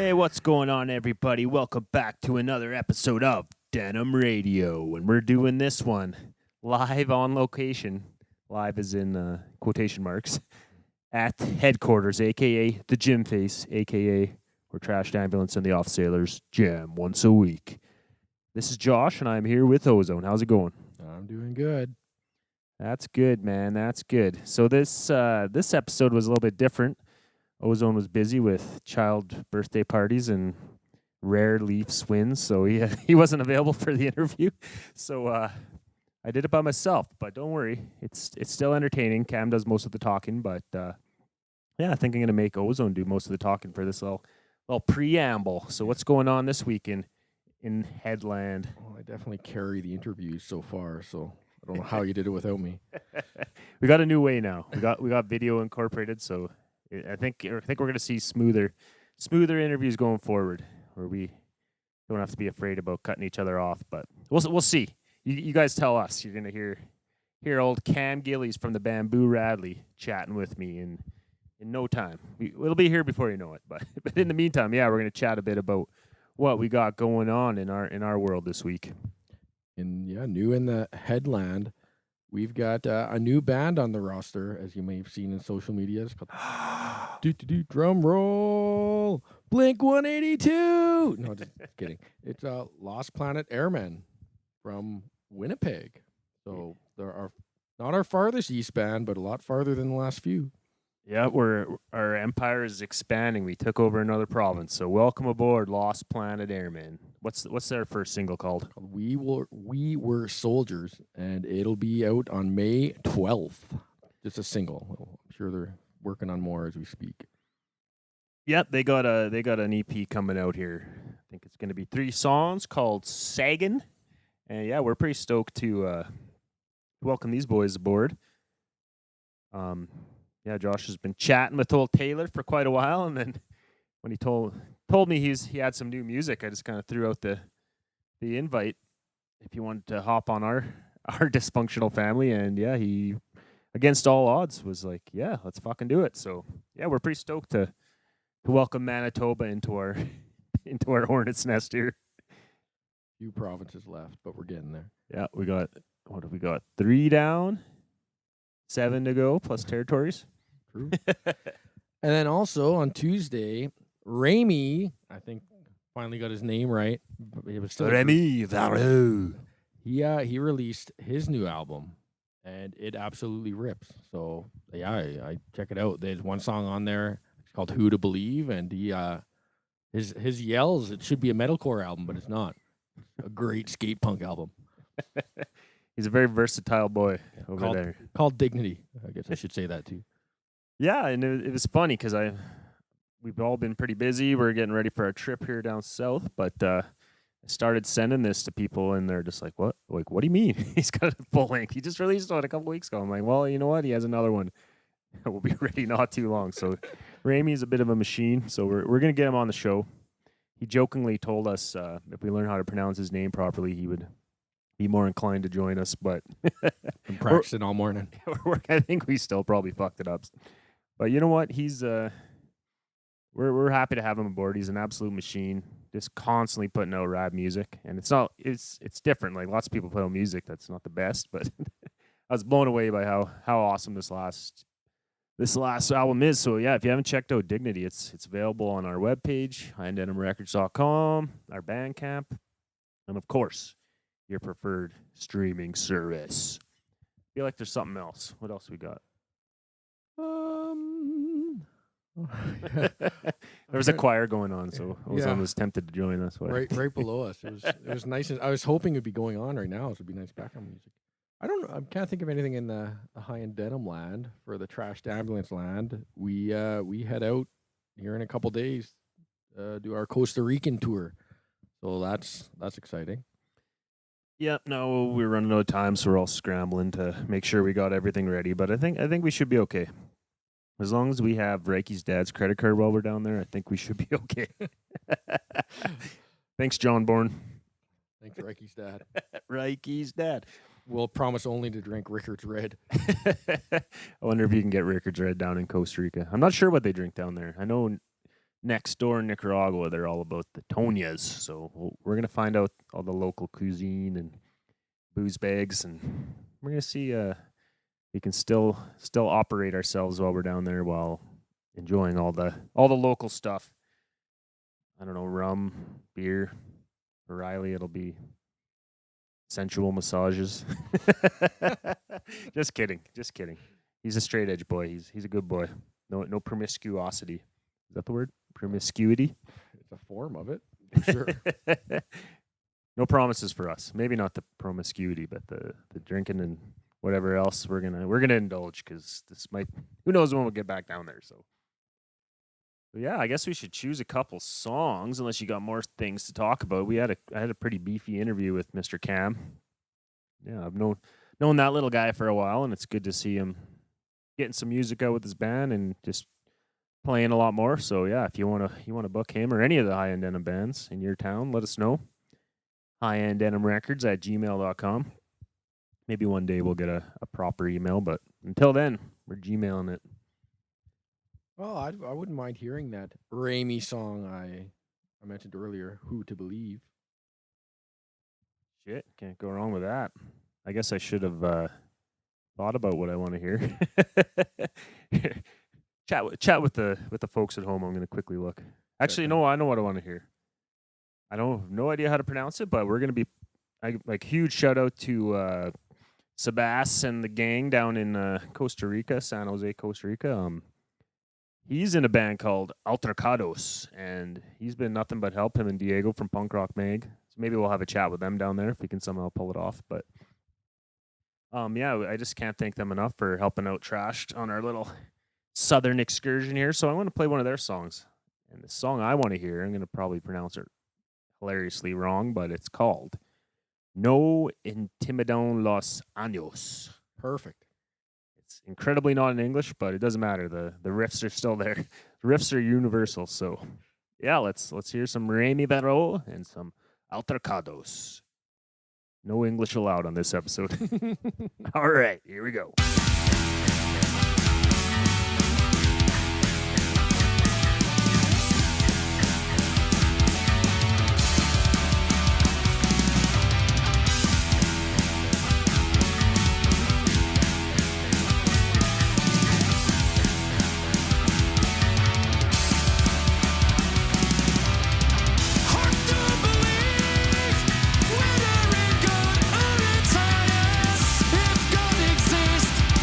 Hey, what's going on, everybody? Welcome back to another episode of Denim Radio. And we're doing this one live on location. Live is in quotation marks. At headquarters, a.k.a. the Gym Face, a.k.a. we're Trashed Ambulance and the Offsailors jam once a week. This is Josh, and I'm here with Ozone. How's it going? I'm doing good. That's good, man. That's good. So this episode was a little bit different. Ozone was busy with child birthday parties and rare Leafs wins, so he wasn't available for the interview. So I did it by myself, but don't worry, it's still entertaining. Cam does most of the talking, but I think I'm gonna make Ozone do most of the talking for this little preamble. So what's going on this week in Headland? Well, I definitely carry the interviews so far, so I don't know how you did it without me. We got a new way now. We got video incorporated, so I think we're going to see smoother interviews going forward, where we don't have to be afraid about cutting each other off. But we'll see. You guys tell us. You're going to hear old Cam Gillies from the band Boo Radley chatting with me in no time. It'll be here before you know it. But in the meantime, we're going to chat a bit about what we got going on in our world this week. And new in the headland, we've got a new band on the roster, as you may have seen in social media. It's called drum roll, Blink 182. No, just kidding. It's Lost Planet Airmen from Winnipeg. So there are not our farthest east band, but a lot farther than the last few. Yeah, our empire is expanding. We took over another province. So welcome aboard, Lost Planet Airmen. What's their first single called? We were soldiers, and it'll be out on May 12th. Just a single. I'm sure they're working on more as we speak. Yep, they got an EP coming out here. I think it's going to be 3 songs called Saggin'. And we're pretty stoked to welcome these boys aboard. Josh has been chatting with old Taylor for quite a while, and then when he told me he had some new music, I just kind of threw out the invite if he wanted to hop on our dysfunctional family, and he, against all odds, was like, yeah, let's fucking do it. So we're pretty stoked to welcome Manitoba into our hornet's nest here. Few provinces left, but we're getting there. Yeah, we got, what have we got? 3 down, 7 to go, plus territories. True. And then also on Tuesday, Remy, I think finally got his name right. It was still Remy Verreault. He released his new album, and it absolutely rips. So I check it out. There's one song on there. It's called "Who to Believe," and his yells. It should be a metalcore album, but it's not. A great skate punk album. He's a very versatile boy over there. Called Dignity. I guess I should say that too. Yeah, and it was funny because we've all been pretty busy. We're getting ready for our trip here down south, but I started sending this to people, and they're just like, "What? Like, what do you mean? He's got a full length. He just released one a couple weeks ago." I'm like, "Well, you know what? He has another one. We'll be ready not too long." So, Ramey's a bit of a machine, so we're gonna get him on the show. He jokingly told us if we learn how to pronounce his name properly, he would be more inclined to join us, but I'm practicing all morning. I think we still probably fucked it up. But you know what? He's we're happy to have him aboard. He's an absolute machine, just constantly putting out rad music, and it's different. Like, lots of people put out music that's not the best, but I was blown away by how awesome this last album is. So if you haven't checked out Dignity, it's available on our webpage, hinddenimrecords.com, our Bandcamp, and of course, your preferred streaming service. I feel like there's something else. What else we got? There was a choir going on, so Ozone was tempted to join us. Right below us. It was nice. I was hoping it'd be going on right now. So it'd be nice background music. I don't know. I can't think of anything in the high-end denim land. For the Trashed Ambulance land, we head out here in a couple days, do our Costa Rican tour. So that's exciting. Yep. No, we're running out of time, so we're all scrambling to make sure we got everything ready. But I think we should be okay. As long as we have Reiki's dad's credit card while we're down there, I think we should be okay. Thanks, John Bourne. Thanks, Reiki's dad. Reiki's dad. We'll promise only to drink Rickard's Red. I wonder if you can get Rickard's Red down in Costa Rica. I'm not sure what they drink down there. I know next door in Nicaragua, they're all about the Tonias. So we're gonna find out all the local cuisine and booze bags, and we're gonna see we can still operate ourselves while we're down there while enjoying all the local stuff. I don't know, rum, beer. For Riley, it'll be sensual massages. Just kidding. He's a straight edge boy. He's a good boy. No promiscuosity. Is that the word? Promiscuity? It's a form of it, for sure. No promises for us. Maybe not the promiscuity, but the drinking and whatever else we're gonna indulge, because this might, who knows when we'll get back down there. So yeah, I guess we should choose a couple songs, unless you got more things to talk about. I had a pretty beefy interview with Mr. Cam. Yeah, I've known that little guy for a while, and it's good to see him getting some music out with his band and just playing a lot more. So yeah, if you wanna book him or any of the High End Denim bands in your town, let us know. highenddenimrecords@gmail.com. Maybe one day we'll get a proper email, but until then, we're Gmailing it. Well, I wouldn't mind hearing that Remy song I mentioned earlier, Who to Believe. Shit, can't go wrong with that. I guess I should have thought about what I want to hear. Chat with the folks at home. I'm going to quickly look. Actually, no, I know what I want to hear. I have no idea how to pronounce it, but we're going to be like huge shout out to Sebas and the gang down in Costa Rica, San Jose, Costa Rica. He's in a band called Altercados, and he's been nothing but help, him and Diego from Punk Rock Mag. So maybe we'll have a chat with them down there if we can somehow pull it off. But yeah, I just can't thank them enough for helping out Trashed on our little southern excursion here. So I want to play one of their songs. And the song I want to hear, I'm going to probably pronounce it hilariously wrong, but it's called No Intimidan los Años. Perfect. It's incredibly not in English, but it doesn't matter. The riffs are still there. The riffs are universal. So yeah, let's hear some Remy Verreault and some Altercados. No English allowed on this episode. All right, here we go.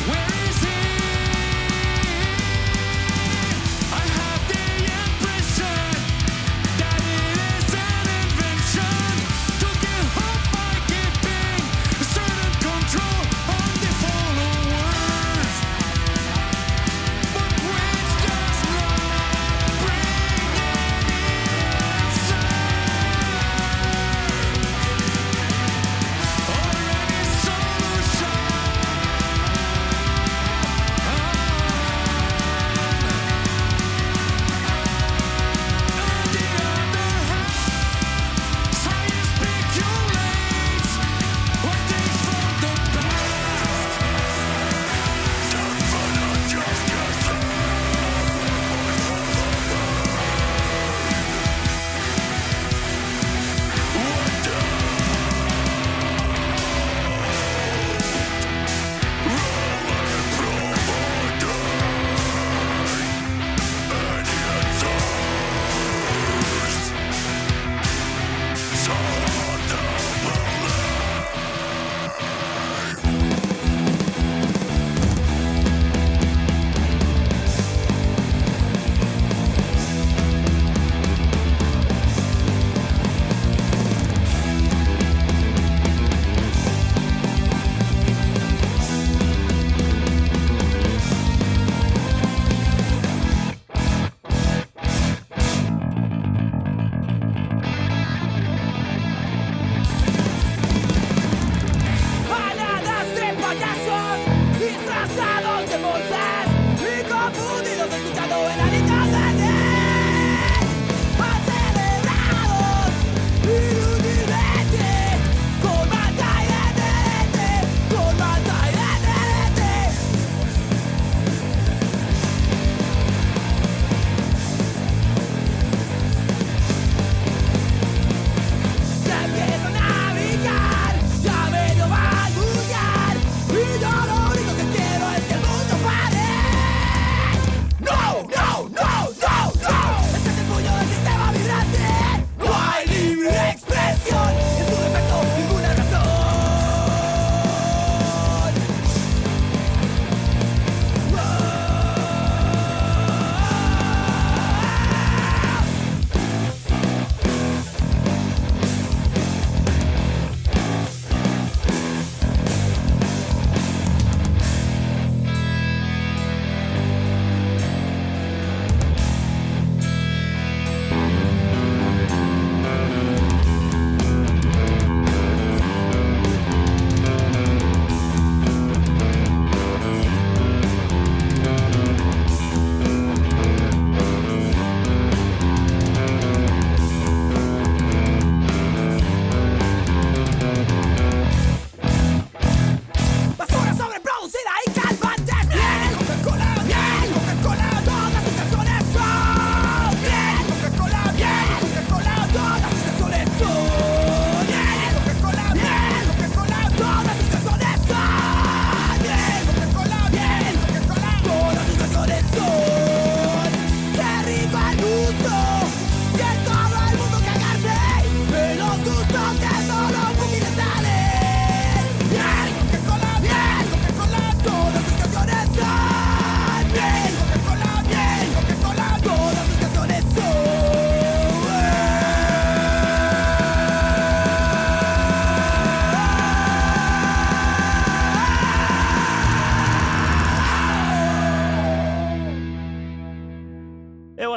Where is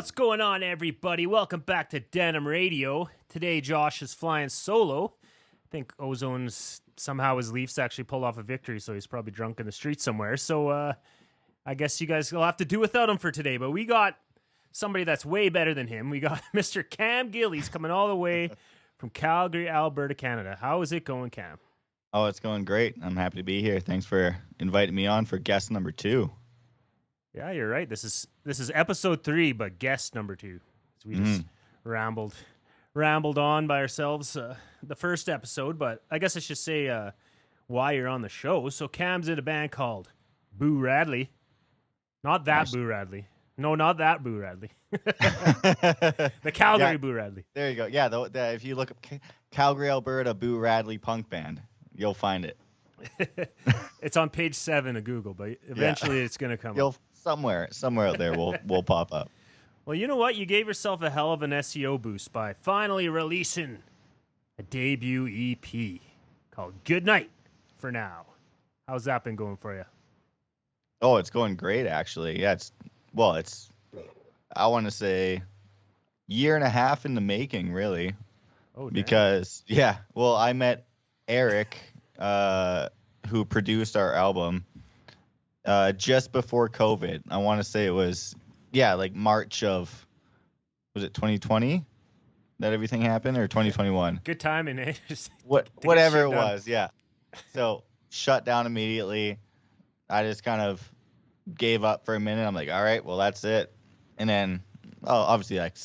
What's going on, everybody? Welcome back to Denim Radio. Today, Josh is flying solo. I think Ozone's somehow his Leafs actually pulled off a victory, so he's probably drunk in the street somewhere. So I guess you guys will have to do without him for today. But we got somebody that's way better than him. We got Mr. Cam Gillies coming all the way from Calgary, Alberta, Canada. How is it going, Cam? Oh, it's going great. I'm happy to be here. Thanks for inviting me on for guest number 2. Yeah, you're right. This is episode 3, but guest number 2. So we just rambled on by ourselves the first episode, but I guess I should say why you're on the show. So Cam's in a band called Boo Radley. Not that Boo Radley. No, not that Boo Radley. The Calgary Boo Radley. There you go. Yeah, if you look up Calgary, Alberta Boo Radley punk band, you'll find it. It's on page 7 of Google, but eventually it's going to come up. Somewhere out there will pop up. Well, you know what? You gave yourself a hell of an SEO boost by finally releasing a debut EP called Goodnight for now. How's that been going for you? Oh, it's going great, actually. Yeah, it's I want to say year and a half in the making, really. Oh, damn. Because, I met Eric, who produced our album, just before COVID. I want to say it was, like March of, was it 2020 that everything happened, or 2021? Good timing, eh? Whatever it was, yeah. So shut down immediately. I just kind of gave up for a minute. I'm like, all right, well, that's it. And then, obviously, like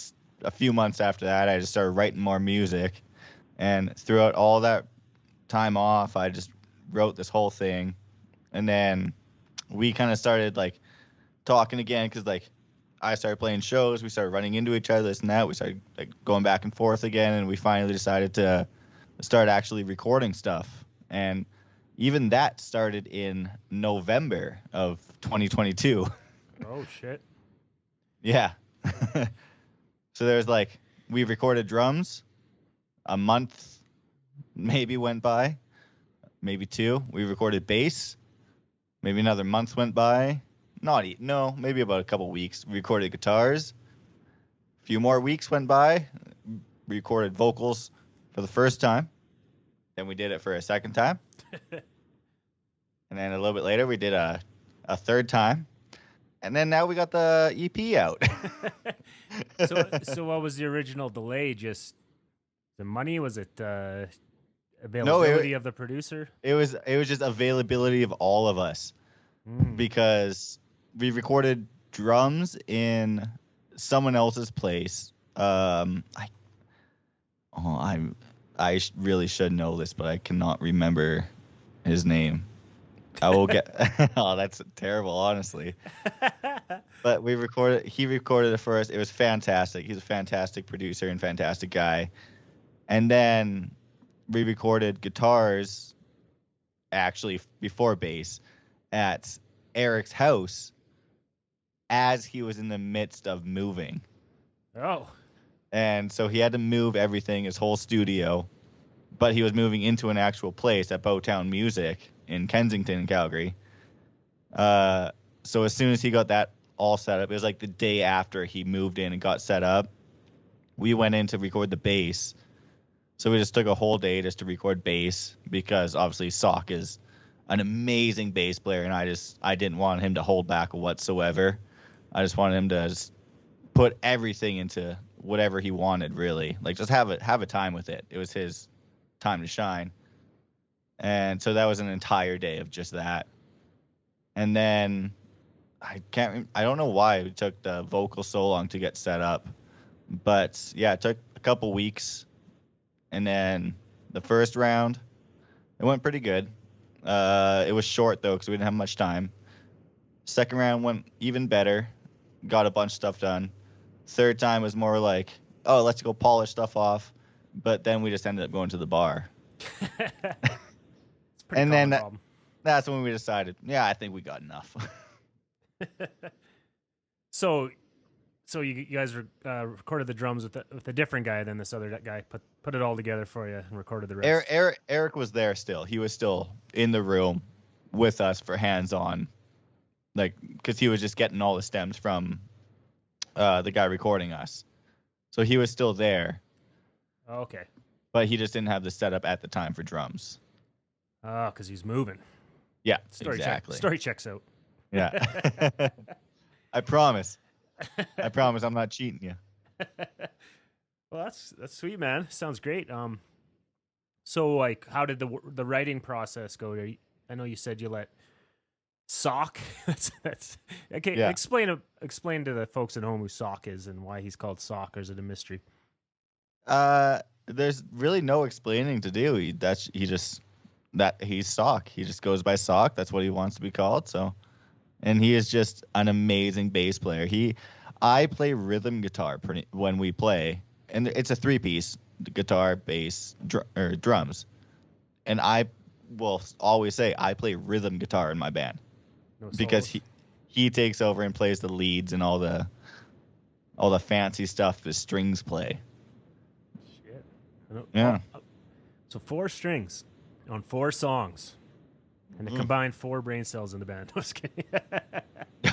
a few months after that, I just started writing more music. And throughout all that time off, I just wrote this whole thing. And then we kind of started like talking again, because like I started playing shows, we started running into each other, this and that. We started like going back and forth again, and we finally decided to start actually recording stuff. And even that started in November of 2022. Oh shit. Yeah. So there's like, we recorded drums, a month maybe went by, maybe 2. We recorded bass. Maybe another month went by. Maybe about a couple weeks. We recorded guitars. A few more weeks went by. We recorded vocals for the first time. Then we did it for a second time. And then a little bit later, we did a third time. And then now we got the EP out. So what was the original delay? Just the money? Was it availability of the producer? It was just availability of all of us, because we recorded drums in someone else's place. I really should know this, but I cannot remember his name. I will get. Oh, that's terrible, honestly. But he recorded it for us. It was fantastic. He's a fantastic producer and fantastic guy. And then we recorded guitars, actually before bass, at Eric's house as he was in the midst of moving. Oh. And so he had to move everything, his whole studio, but he was moving into an actual place at Bowtown Music in Kensington, Calgary. So as soon as he got that all set up, it was like the day after he moved in and got set up, we went in to record the bass. So we just took a whole day just to record bass, because obviously Sock is an amazing bass player, and I didn't want him to hold back whatsoever. I just wanted him to just put everything into whatever he wanted, really. Like, just have a time with it. It was his time to shine. And so that was an entire day of just that. And then I don't know why it took the vocal so long to get set up, but yeah, it took a couple weeks. And then the first round, it went pretty good. It was short though, because we didn't have much time. Second round went even better. Got a bunch of stuff done. Third time was more like, oh, let's go polish stuff off. But then we just ended up going to the bar. And then that's when we decided, I think we got enough. So you guys recorded the drums with a different guy than this other guy. Put it all together for you and recorded the rest. Eric was there still. He was still in the room with us for hands-on, like, because he was just getting all the stems from the guy recording us. So he was still there, Oh, okay. but he just didn't have the setup at the time for drums. Oh, because he's moving. Yeah, Story exactly. Story checks out. Yeah. I promise. I'm not cheating you. Well, that's sweet, man. Sounds great. So like, how did the writing process go? I know you said you let Sock. that's okay. Yeah. Explain to the folks at home who Sock is and why he's called Sock, or is it a mystery? There's really no explaining to do. He's Sock. He just goes by Sock. That's what he wants to be called. So, and he is just an amazing bass player. I play rhythm guitar when we play, and it's a 3-piece: guitar, bass, drums. And I will always say I play rhythm guitar in my band because he takes over and plays the leads and all the fancy stuff the strings play. Shit. Yeah. So 4 strings on 4 songs, and a combined 4 brain cells in the band. I was kidding.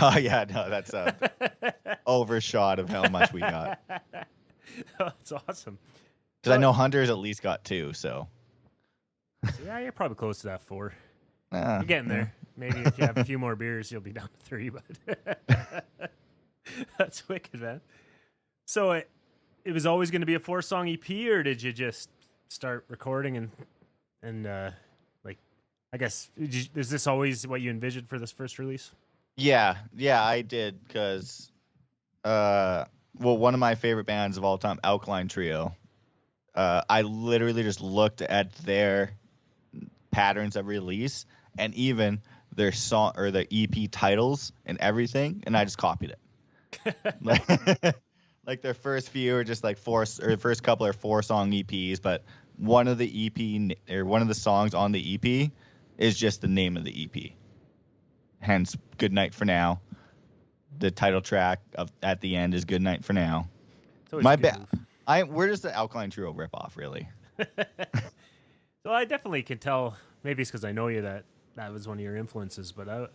Oh yeah, no, that's a overshot of how much we got. Oh, that's awesome. Because I know Hunter's at least got 2, so. Yeah, you're probably close to that 4. You're getting there. Maybe if you have a few more beers, you'll be down to 3. But that's wicked, man. So it was always going to be a 4-song EP, or did you just start recording and like, I guess, is this always what you envisioned for this first release? Yeah, I did because, one of my favorite bands of all time, Alkaline Trio. I literally just looked at their patterns of release and even their song or their EP titles and everything, and I just copied it. Like their first few are just like the first couple are 4-song EPs, but one of the EP or one of the songs on the EP is just the name of the EP. Hence, Goodnight for Now. The title track at the end is Goodnight for Now. My bad. We're just the Alkaline Trio ripoff, really. So I definitely can tell. Maybe it's because I know you that was one of your influences, but I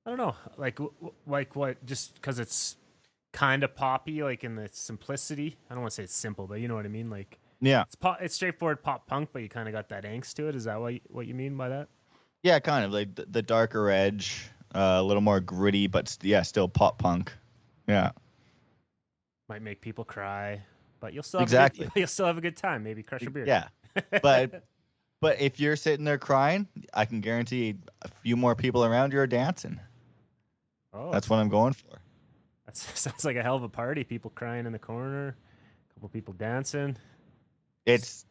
don't know. Like what? Just because it's kind of poppy, like in the simplicity. I don't want to say it's simple, but you know what I mean. Like, yeah, it's straightforward pop punk, but you kind of got that angst to it. Is that what you mean by that? Yeah, kind of like the darker edge, a little more gritty, but still pop punk. Yeah. Might make people cry, but you'll still have you'll still have a good time. Maybe crush a beer. Yeah, but if you're sitting there crying, I can guarantee a few more people around you are dancing. Oh, that's what I'm going for. That sounds like a hell of a party. People crying in the corner, a couple people dancing. It's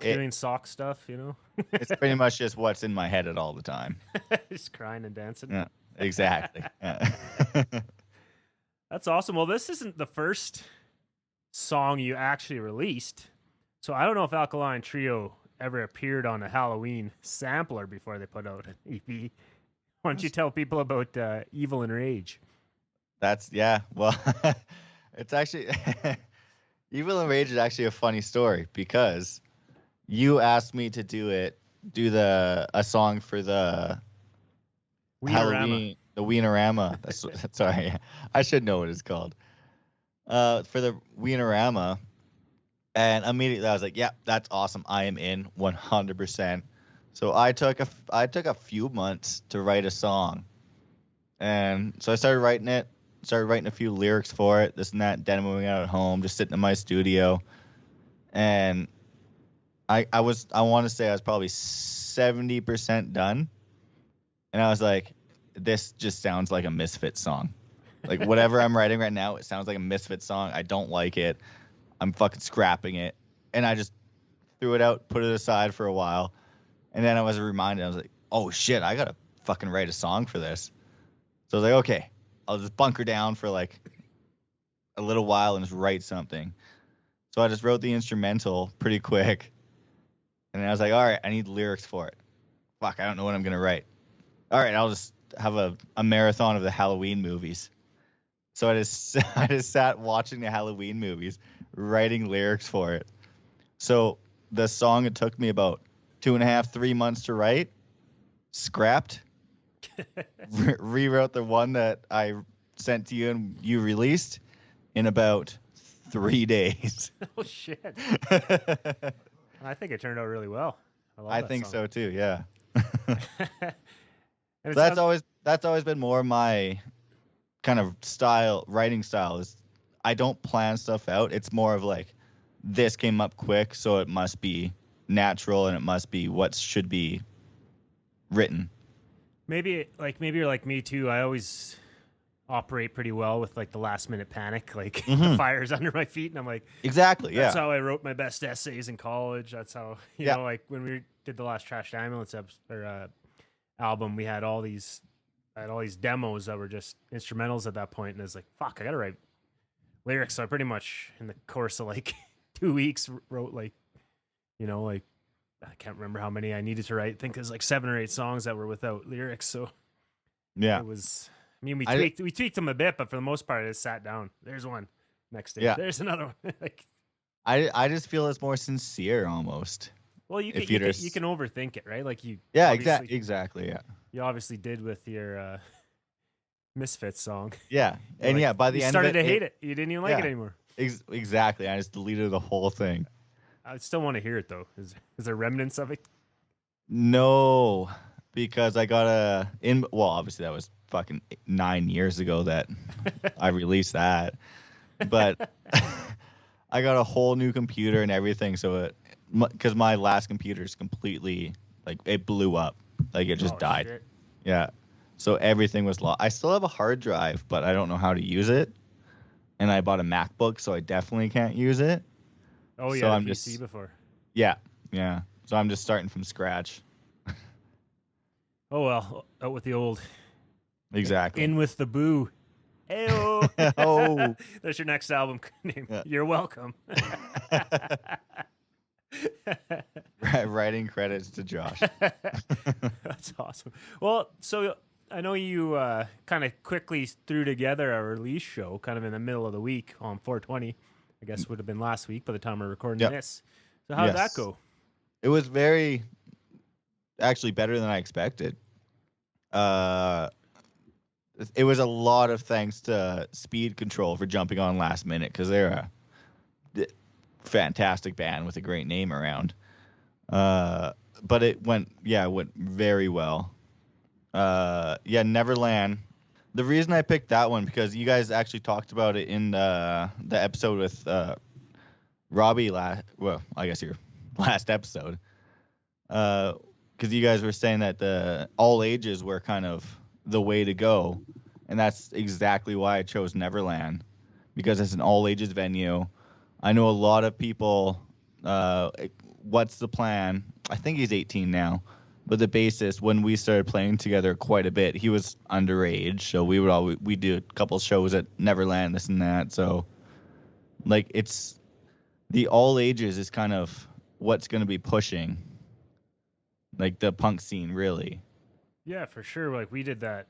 doing sock stuff, you know. It's pretty much just what's in my head at all the time. Just crying and dancing. Yeah, exactly. Yeah. That's awesome. Well, this isn't the first song you actually released, so I don't know if Alkaline Trio ever appeared on a Halloween sampler before they put out an EP. Why don't you tell people about Evil and Rage? Well, it's actually Evil and Rage is actually a funny story because you asked me to do a song for the Halloween, the Wienerama. Sorry, I should know what it's called. For the Wienerama, and immediately I was like, "Yeah, that's awesome. I am in 100%." So I took a few months to write a song, and so I started writing it. Started writing a few lyrics for it, this and that, demoing out at home, just sitting in my studio, and I want to say I was probably 70% done, and I was like, this just sounds like a Misfit song. Like whatever I'm writing right now, it sounds like a Misfit song. I don't like it. I'm fucking scrapping it. And I just threw it out, put it aside for a while. And then I was reminded, I was like, oh shit, I gotta fucking write a song for this. So I was like, okay, I'll just bunker down for like a little while and just write something. So I just wrote the instrumental pretty quick. And then I was like, all right, I need lyrics for it. Fuck, I don't know what I'm gonna write. All right, I'll just have a marathon of the Halloween movies. So I just sat watching the Halloween movies, writing lyrics for it. So the song, it took me about 2.5, 3 months to write, scrapped, rewrote the one that I sent to you and you released in about 3 days. Oh shit! I think it turned out really well. I love I that think song. so too. Yeah. And it that's sounds- always been more my kind of writing style is I don't plan stuff out. It's more of like this came up quick, so it must be natural and it must be what should be written. maybe you're like me too. I always operate pretty well with like the last minute panic, like the fire's under my feet, and I'm like, Exactly. that's Yeah. how I wrote my best essays in college. That's how you Yeah. know, like when we did the last Trash Ambulance album, we had all these demos that were just instrumentals at that point, and I was like, fuck, I gotta write lyrics. So I pretty much in the course of like 2 weeks wrote like, you know, like I can't remember how many I needed to write. I think there's like 7 or 8 songs that were without lyrics. So Yeah. it was. I mean, I- we tweaked them a bit, but for the most part, I just sat down. There's one. Next day, Yeah. there's another one. Like, I just feel it's more sincere almost. well, you can If you you can, just- you can overthink it, right? Like you. Yeah. obviously- Exactly. Yeah. You obviously did with your Misfits song. Yeah. And Like, yeah, by the you end started of it, to hate it. You didn't even like it yeah. anymore. Exactly. I just deleted the whole thing. I still want to hear it though. Is there remnants of it? No, because I got well, obviously that was fucking 9 years ago that I released that. But I got a whole new computer and everything, so because my last computer is completely like it blew up, like it just Oh, died. shit. Yeah, so everything was lost. I still have a hard drive, but I don't know how to use it. And I bought a MacBook, so I definitely can't use it. Oh So yeah, I'm PC just- before. Yeah, yeah. So I'm just starting from scratch. Oh well, out with the old. Exactly. In with the boo. Ayo. Oh. That's your next album name. Yeah. You're welcome. Writing credits to Josh. That's awesome. Well, so I know you kind of quickly threw together a release show kind of in the middle of the week on 420. I guess would have been last week by the time we're recording Yep. this. So how did that Yes. go? It was actually better than I expected. It was a lot of thanks to Speed Control for jumping on last minute because they're a fantastic band with a great name around. But it went very well. Neverland. The reason I picked that one because you guys actually talked about it in the episode with Robbie I guess your last episode. Because you guys were saying that the all ages were kind of the way to go, and that's exactly why I chose Neverland, because it's an all ages venue. I know a lot of people. What's the plan? I think he's 18 now, but the bassist, when we started playing together quite a bit, he was underage, so we do a couple shows at Neverland, this and that. So, like, it's the all ages is kind of what's going to be pushing, like the punk scene, really. Yeah, for sure. Like we did that.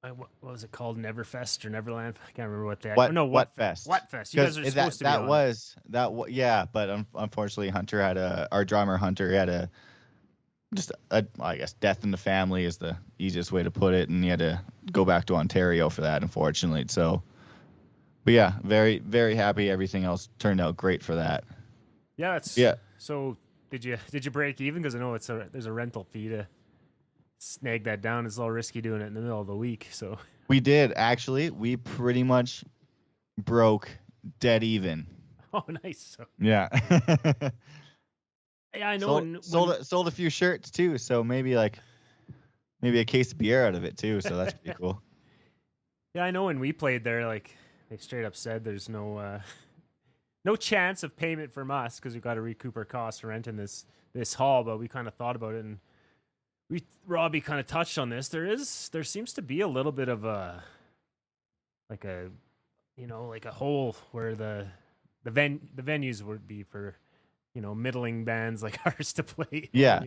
What was it called? Neverfest or Neverland? I can't remember what they. What Fest? What Fest? You guys are supposed to be on it. Yeah, but unfortunately, our drummer Hunter had I guess death in the family is the easiest way to put it, and he had to go back to Ontario for that, unfortunately. So, but yeah, very very happy. Everything else turned out great for that. Yeah, it's Yeah. So did you break even? Because I know there's a rental fee to snag that down. It's a little risky doing it in the middle of the week. So We did actually. We pretty much broke dead even. oh, nice. So, Yeah. yeah, I know. Sold a few shirts too, so maybe a case of beer out of it too. So that's pretty cool. Yeah, I know. When we played there, like they straight up said, there's no chance of payment from us because we've got to recoup our costs for renting this hall. But we kind of thought about it, and Robbie kind of touched on this. There seems to be a little bit of a hole where the venues would be for middling bands like ours to play. Yeah.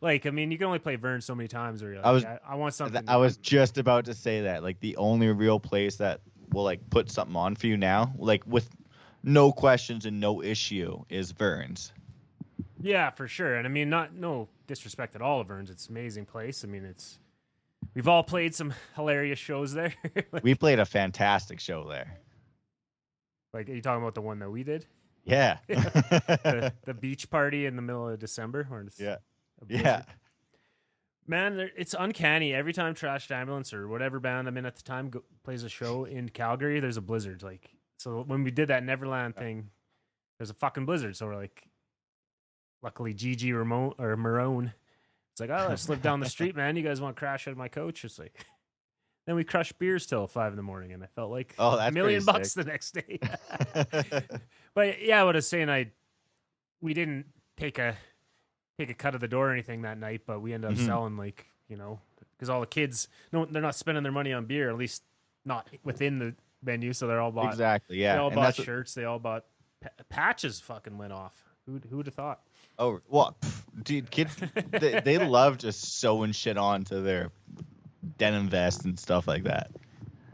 I mean, you can only play Vern so many times, or I want something. I was just about to say that. Like the only real place that will like put something on for you now, like with no questions and no issue, is Vern's. Yeah, for sure. And I mean, no disrespect at all of Vern's. It's an amazing place. I mean, We've all played some hilarious shows there. We played a fantastic show there. Like, are you talking about the one that we did? Yeah. The beach party in the middle of December? Yeah. A blizzard? Man, it's uncanny. Every time Trashed Ambulance or whatever band I'm in at the time plays a show in Calgary, there's a blizzard. Like, so when we did that Neverland thing, there's a fucking blizzard. So we're like, luckily Gigi Marone, it's like, oh, let's live down the street, man. You guys want to crash at my coach? It's like, then we crushed beers till 5 a.m, and I felt like that's $1 million pretty sick. the next day. But yeah, what I was saying, we didn't take a cut of the door or anything that night, but we ended up selling, like, you know, because all the kids, no, they're not spending their money on beer, at least not within the venue. So they're all bought Exactly. Yeah. They all And bought that's shirts. They all bought patches. Fucking went off. Who would have thought? Oh, well, dude, kids, they love just sewing shit onto their denim vests and stuff like that.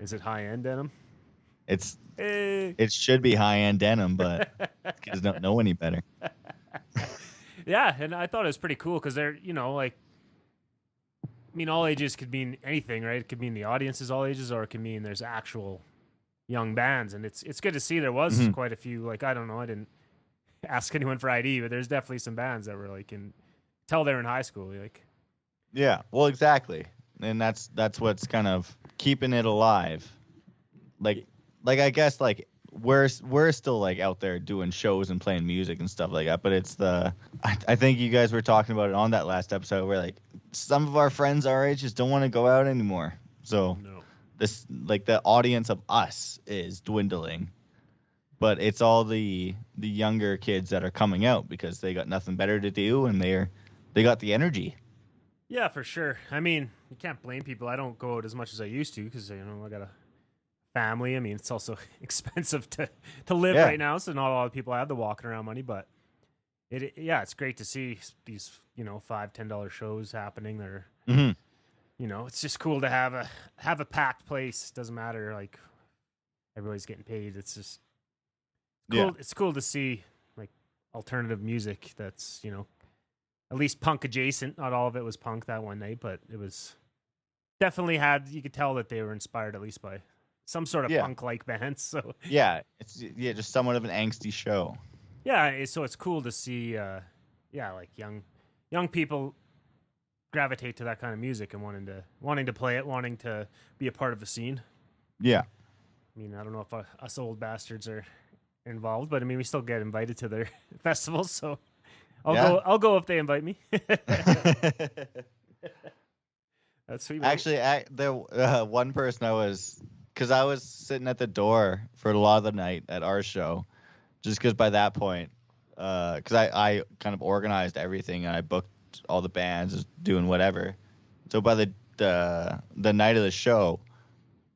Is it high end denim? It should be high end denim, but kids don't know any better. Yeah, and I thought it was pretty cool because they're, you know, like, I mean, all ages could mean anything, right? It could mean the audience is all ages, or it could mean there's actual young bands, and it's good to see there was quite a few. Like, I don't know, I didn't ask anyone for ID, but there's definitely some bands that were like tell they're in high school, like. Yeah, well, exactly, and that's what's kind of keeping it alive. Like I guess like we're still like out there doing shows and playing music and stuff like that, but it's I think you guys were talking about it on that last episode where like some of our friends our age just don't want to go out anymore. So this, like, the audience of us is dwindling, but it's all the younger kids that are coming out because they got nothing better to do and they got the energy. Yeah, for sure. I mean, you can't blame people. I don't go out as much as I used to because, you know, I got a family. I mean, it's also expensive to live right now, so not a lot of people have the walking around money, but it's great to see these, you know, $5-10 shows happening. They're you know, it's just cool to have a packed place. Doesn't matter, like, everybody's getting paid. It's just cool. Yeah. It's cool to see, like, alternative music that's, you know, at least punk adjacent. Not all of it was punk that one night, but it was definitely you could tell that they were inspired at least by some sort of punk-like band. So it's just somewhat of an angsty show. Yeah, so it's cool to see, like young people gravitate to that kind of music and wanting to play it, wanting to be a part of the scene. Yeah, I mean, I don't know if us old bastards are involved, but I mean, we still get invited to their festivals, so I'll go if they invite me. That's sweet. Actually, there one person because I was sitting at the door for a lot of the night at our show, just because by that point, because I kind of organized everything and I booked all the bands, doing whatever. So by the night of the show,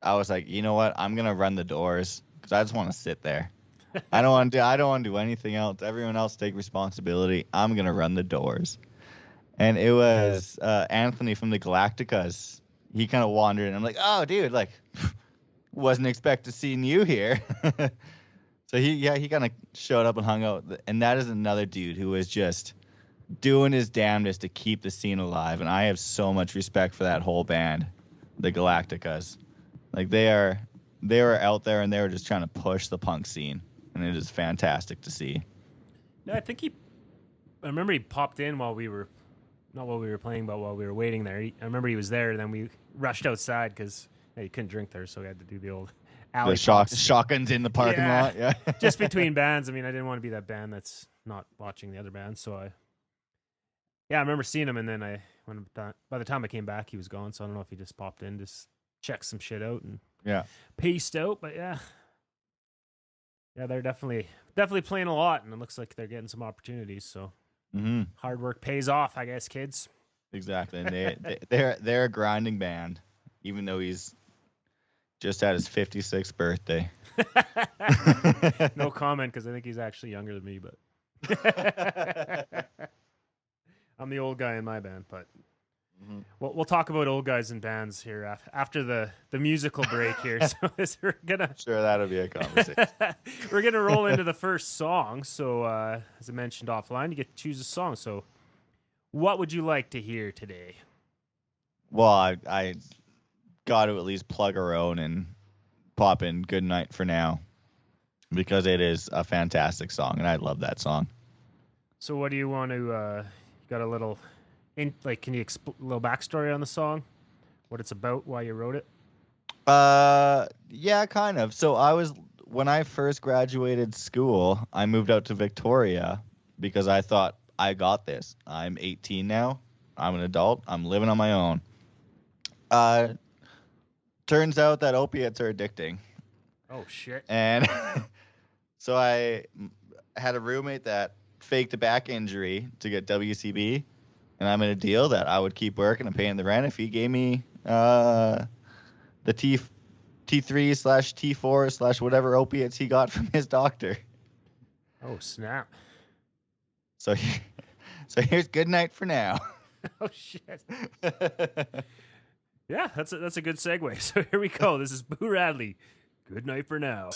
I was like, you know what? I'm gonna run the doors because I just want to sit there. I don't want to do anything else. Everyone else take responsibility. I'm gonna run the doors. And it was Anthony from the Galacticas. He kind of wandered, and I'm like, oh, dude, like, wasn't expecting seeing you here. So he kind of showed up and hung out. And that is another dude who is just doing his damnedest to keep the scene alive. And I have so much respect for that whole band, the Galacticas. Like, they were out there and they were just trying to push the punk scene. And it is fantastic to see. Yeah, I remember he popped in not while we were playing, but while we were waiting there. I remember he was there, and then we rushed outside because he couldn't drink there, so we had to do the old alley shotguns in the parking lot. Yeah, just between bands. I mean, I didn't want to be that band that's not watching the other bands, so I remember seeing him, and then by the time I came back, he was gone. So I don't know if he just popped in, just checked some shit out, and paced out. But yeah, they're definitely playing a lot, and it looks like they're getting some opportunities. So. Mm-hmm. Hard work pays off, I guess, kids. Exactly, and they're a grinding band, even though he's just had his 56th birthday. No comment, because I think he's actually younger than me, but I'm the old guy in my band. But we'll talk about old guys in bands here after the musical break here. So sure, that'll be a conversation. We're gonna roll into the first song. So as I mentioned offline, you get to choose a song. So what would you like to hear today? Well, I got to at least plug our own and pop in Goodnight for now because it is a fantastic song, and I love that song. So what do you want to? You got a little, can you a little backstory on the song? What it's about? Why you wrote it? Yeah, kind of. So when I first graduated school, I moved out to Victoria because I thought I got this. I'm 18 now. I'm an adult. I'm living on my own. Turns out that opiates are addicting. Oh shit. And so I had a roommate that faked a back injury to get WCB, and I'm in a deal that I would keep working and paying the rent if he gave me the T3/T4/ whatever opiates he got from his doctor. Oh snap. So here's Goodnight for now. Oh shit. Yeah, that's a good segue. So here we go. This is Boo Radley. Good night for now.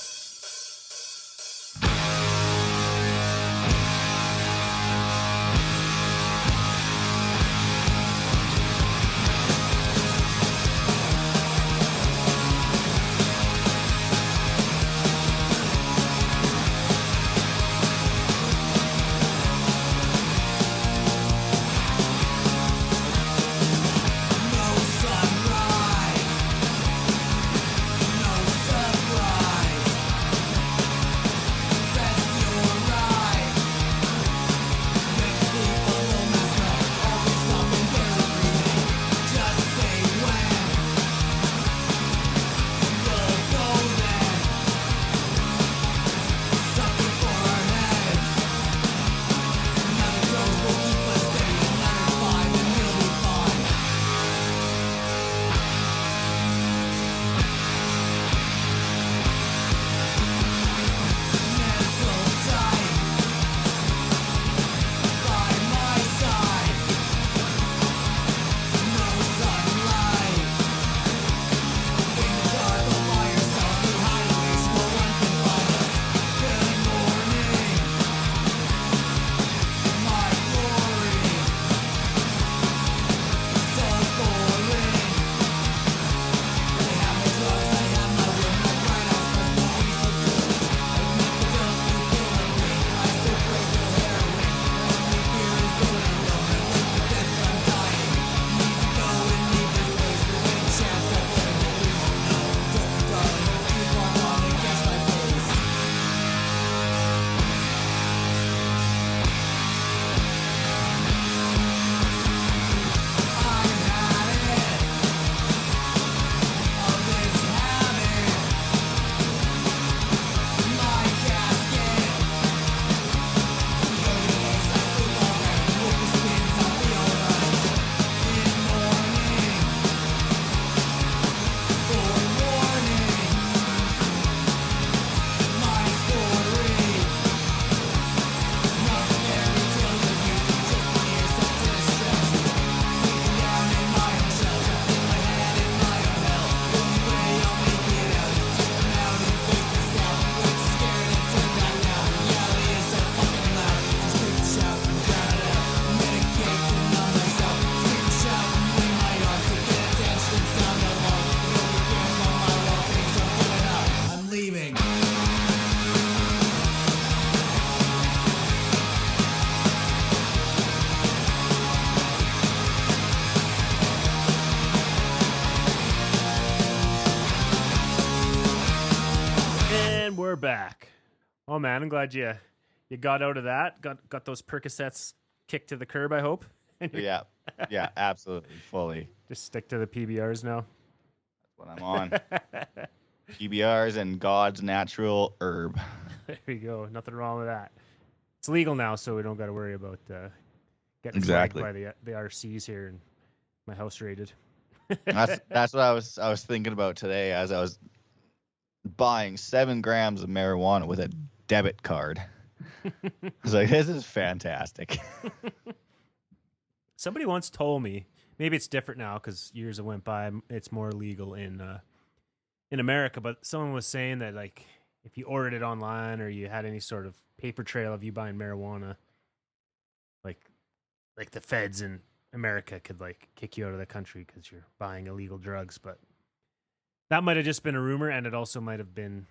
We're back. Oh man, I'm glad you got out of that. Got those Percocets kicked to the curb, I hope. Yeah, absolutely, fully. Just stick to the PBRs now. That's what I'm on. PBRs and God's natural herb. There we go. Nothing wrong with that. It's legal now, so we don't got to worry about getting flagged by the RCs here and my house raided. That's what I was thinking about today as I was buying 7 grams of marijuana with a debit card. I was like, this is fantastic. Somebody once told me, maybe it's different now because years have went by, it's more legal in America, but someone was saying that like if you ordered it online or you had any sort of paper trail of you buying marijuana, like the feds in America could like kick you out of the country because you're buying illegal drugs, but that might have just been a rumor, and it also might have been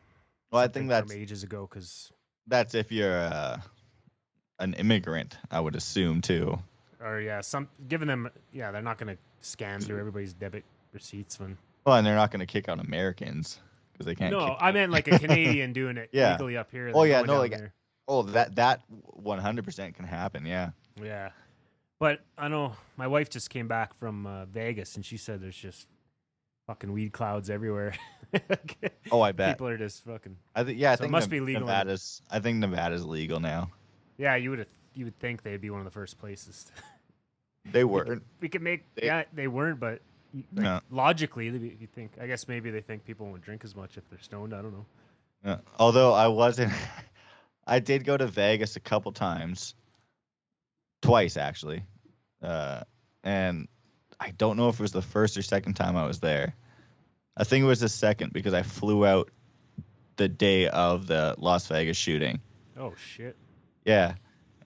Well, I something think that's from ages ago. Because that's if you're an immigrant, I would assume too. or yeah, giving them they're not going to scan through everybody's debit receipts when. Well, and they're not going to kick out Americans because they can't. No, I meant like a Canadian doing it Yeah. legally up here. Oh then yeah, going no, down like there. that 100% can happen. Yeah. Yeah. But I know my wife just came back from Vegas, and she said there's just fucking weed clouds everywhere. Oh, I bet. People are just fucking. I think yeah, I So it think must be legal. I think Nevada's legal now. Yeah, you would think they'd be one of the first places. They weren't. We could make. They weren't, but No. logically, you think. I guess maybe they think people won't drink as much if they're stoned. I don't know. Yeah. Although I wasn't, I did go to Vegas a couple times, twice actually, and I don't know if it was the first or second time I was there. I think it was the second because I flew out the day of the Las Vegas shooting. Oh shit. Yeah,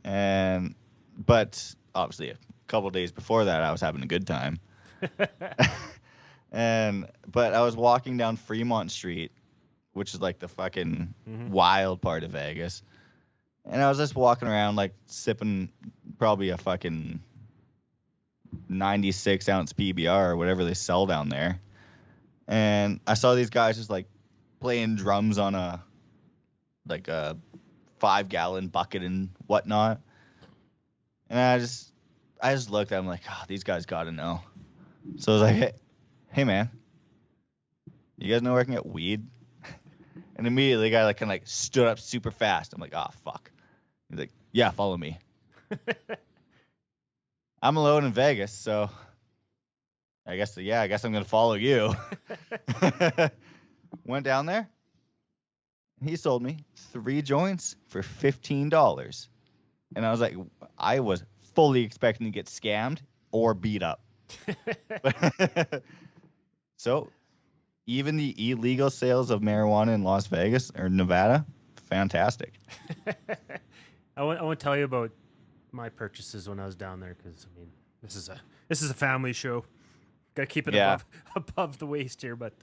but obviously a couple days before that I was having a good time. But I was walking down Fremont Street, which is like the fucking wild part of Vegas. And I was just walking around like sipping probably a fucking 96-ounce PBR or whatever they sell down there. And I saw these guys just like playing drums on a 5-gallon bucket and whatnot. And I just looked at them like, oh, these guys got to know. So I was like, hey man, you guys know where I can get weed? And immediately the guy like kind of like stood up super fast. I'm like, oh fuck. He's like, yeah, follow me. I'm alone in Vegas, so I guess I'm gonna follow you. Went down there. He sold me 3 joints for $15. And I was like, I was fully expecting to get scammed or beat up. So even the illegal sales of marijuana in Las Vegas or Nevada, fantastic. I won't tell you about my purchases when I was down there because I mean this is a family show. Got to keep it above the waist here, but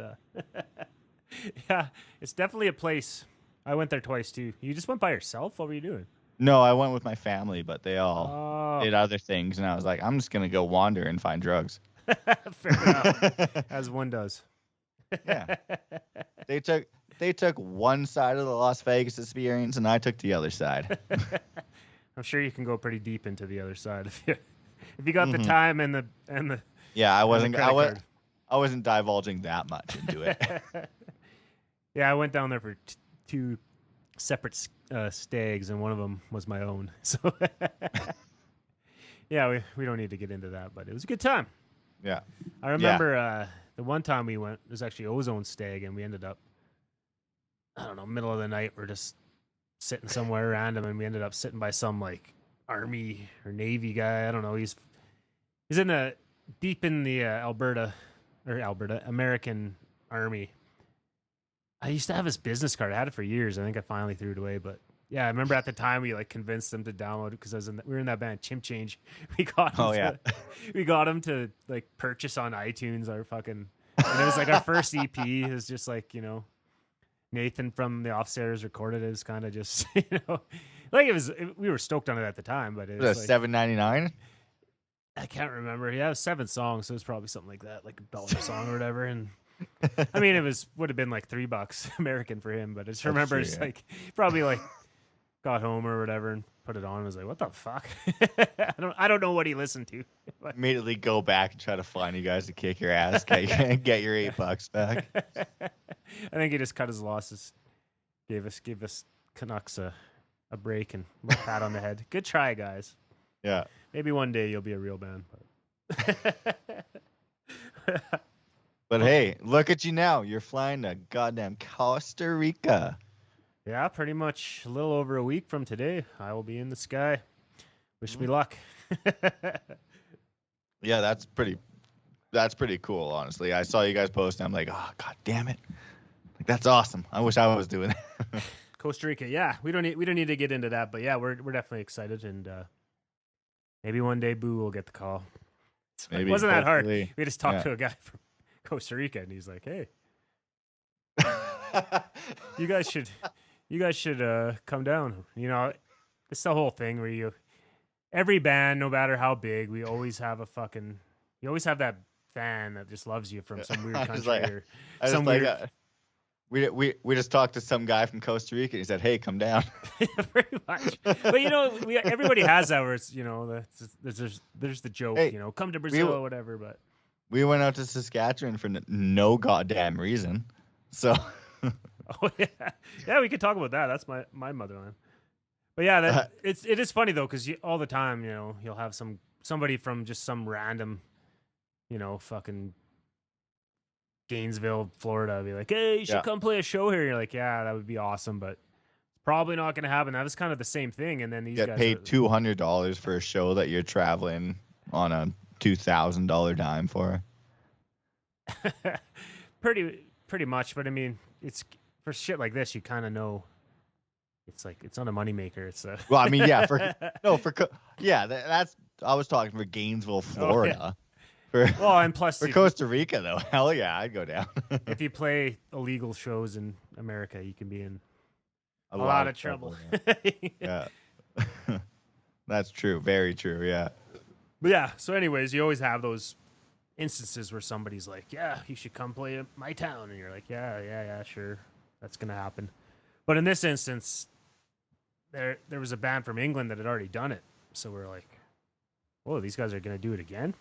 yeah, it's definitely a place. I went there twice too. You just went by yourself? What were you doing? No, I went with my family, but they all did other things, and I was like, I'm just gonna go wander and find drugs. Fair enough, as one does. Yeah, they took one side of the Las Vegas experience, and I took the other side. I'm sure you can go pretty deep into the other side if you got the time and the. Yeah, I wasn't divulging that much into it. Yeah, I went down there for 2 separate stags, and one of them was my own. So yeah, we don't need to get into that, but it was a good time. Yeah, I remember the one time we went, it was actually Ozone stag, and we ended up, I don't know, middle of the night, we're just sitting somewhere random, and we ended up sitting by some like Army or Navy guy. I don't know. He's in deep in the Alberta American Army. I used to have his business card. I had it for years. I think I finally threw it away, but yeah, I remember at the time we like convinced him to download it because we were in that band Chimp Change. We got him we got him to like purchase on iTunes our fucking, and it was like our first EP. It was just like, you know, Nathan from the Offsailors recorded it. It was kind of just, you know, like we were stoked on it at the time, but it was like $7.99. I can't remember. Yeah, it was 7 songs, so it was probably something like that, like $1 song or whatever. And I mean, would have been like $3 American for him, but I just remember it's like probably like got home or whatever and put it on and was like, what the fuck? I don't know what he listened to. Immediately go back and try to find you guys to kick your ass, get your $8 back. I think he just cut his losses, gave us Canucks a break and a pat on the head. Good try, guys. Yeah. Maybe one day you'll be a real band. But, but hey, look at you now. You're flying to goddamn Costa Rica. Yeah, pretty much a little over a week from today, I will be in the sky. Wish me luck. Yeah, that's pretty cool, honestly. I saw you guys post and I'm like, oh god damn it. Like that's awesome. I wish I was doing that. Costa Rica, yeah. We don't need to get into that, but yeah, we're definitely excited, and maybe one day Boo will get the call. It wasn't that hard. hopefully- We just talked to a guy from Costa Rica, and he's like, "Hey, you guys should come down." You know, it's the whole thing where every band, no matter how big, you always have that fan that just loves you from some weird country We just talked to some guy from Costa Rica. And he said, "Hey, come down." Pretty much. But everybody has that where it's there's the joke. Hey, come to Brazil or whatever. But we went out to Saskatchewan for no goddamn reason. So. Oh yeah, we could talk about that. That's my motherland. But yeah, it is funny though because all the time you'll have somebody from just some random fucking Gainesville, Florida, be like, "Hey, you should come play a show here." You're like, "Yeah, that would be awesome," but it's probably not going to happen. That was kind of the same thing. And then these guys paid $200 for a show that you're traveling on a $2,000 dime for. pretty much, but I mean, it's for shit like this, you kind of know. It's like it's not a moneymaker. It's well, I mean, yeah, that's I was talking for Gainesville, Florida. Oh, yeah. And plus for Costa Rica though, hell yeah, I'd go down. If you play illegal shows in America, you can be in a lot of trouble. Yeah. That's true. Very true. Yeah. But yeah. So, anyways, you always have those instances where somebody's like, "Yeah, you should come play at my town," and you're like, "Yeah, sure, that's gonna happen." But in this instance, there was a band from England that had already done it, so we're like, "Oh, these guys are gonna do it again."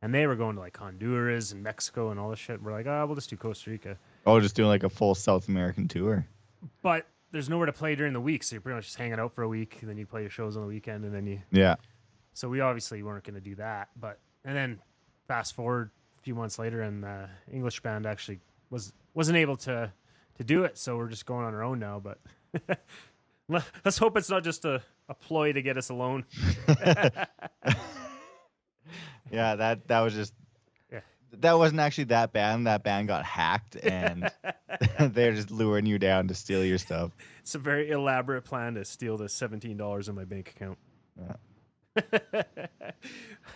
And they were going to like Honduras and Mexico and all this shit. We're like, we'll just do Costa Rica. Oh, just doing like a full South American tour. But there's nowhere to play during the week, so you're pretty much just hanging out for a week, and then you play your shows on the weekend, and then you... Yeah. So we obviously weren't going to do that. And then fast forward a few months later, and the English band actually wasn't able to do it, so we're just going on our own now. But let's hope it's not just a ploy to get us alone. Yeah, that was just that wasn't actually that band. That band got hacked, and they're just luring you down to steal your stuff. It's a very elaborate plan to steal the $17 in my bank account. Yeah.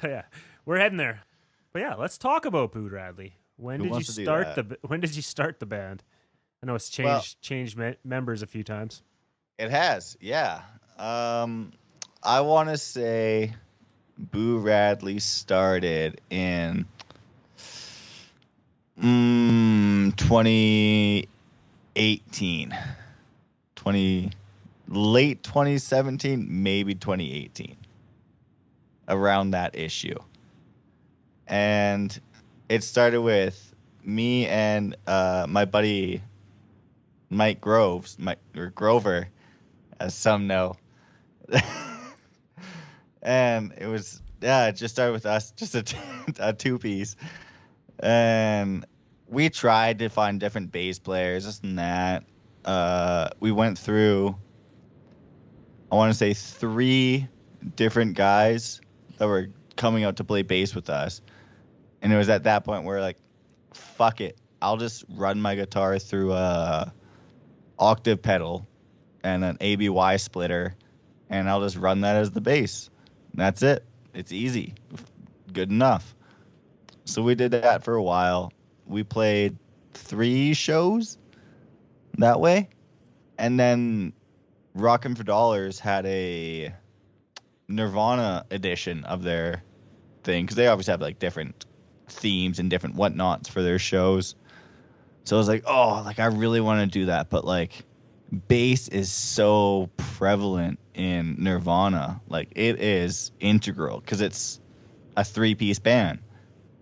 Yeah, we're heading there. But yeah, let's talk about Boo Radley. When did you start the band? I know it's changed members a few times. It has, yeah. I want to say Boo Radley started in 2018. Late 2017, maybe 2018. Around that issue. And it started with me and my buddy Mike Grover, as some know. And it was, it just started with us, just a two-piece. And we tried to find different bass players, this and that. We went through, I want to say, 3 different guys that were coming out to play bass with us. And it was at that point where, like, fuck it. I'll just run my guitar through a octave pedal and an ABY splitter, and I'll just run that as the bass. That's it. It's easy. Good enough. So we did that for a while. We played 3 shows that way. And then Rockin' for Dollars had a Nirvana edition of their thing, because they obviously have like different themes and different whatnots for their shows. So I was like, I really want to do that. But like, bass is so prevalent in Nirvana. Like, it is integral because it's a 3-piece band.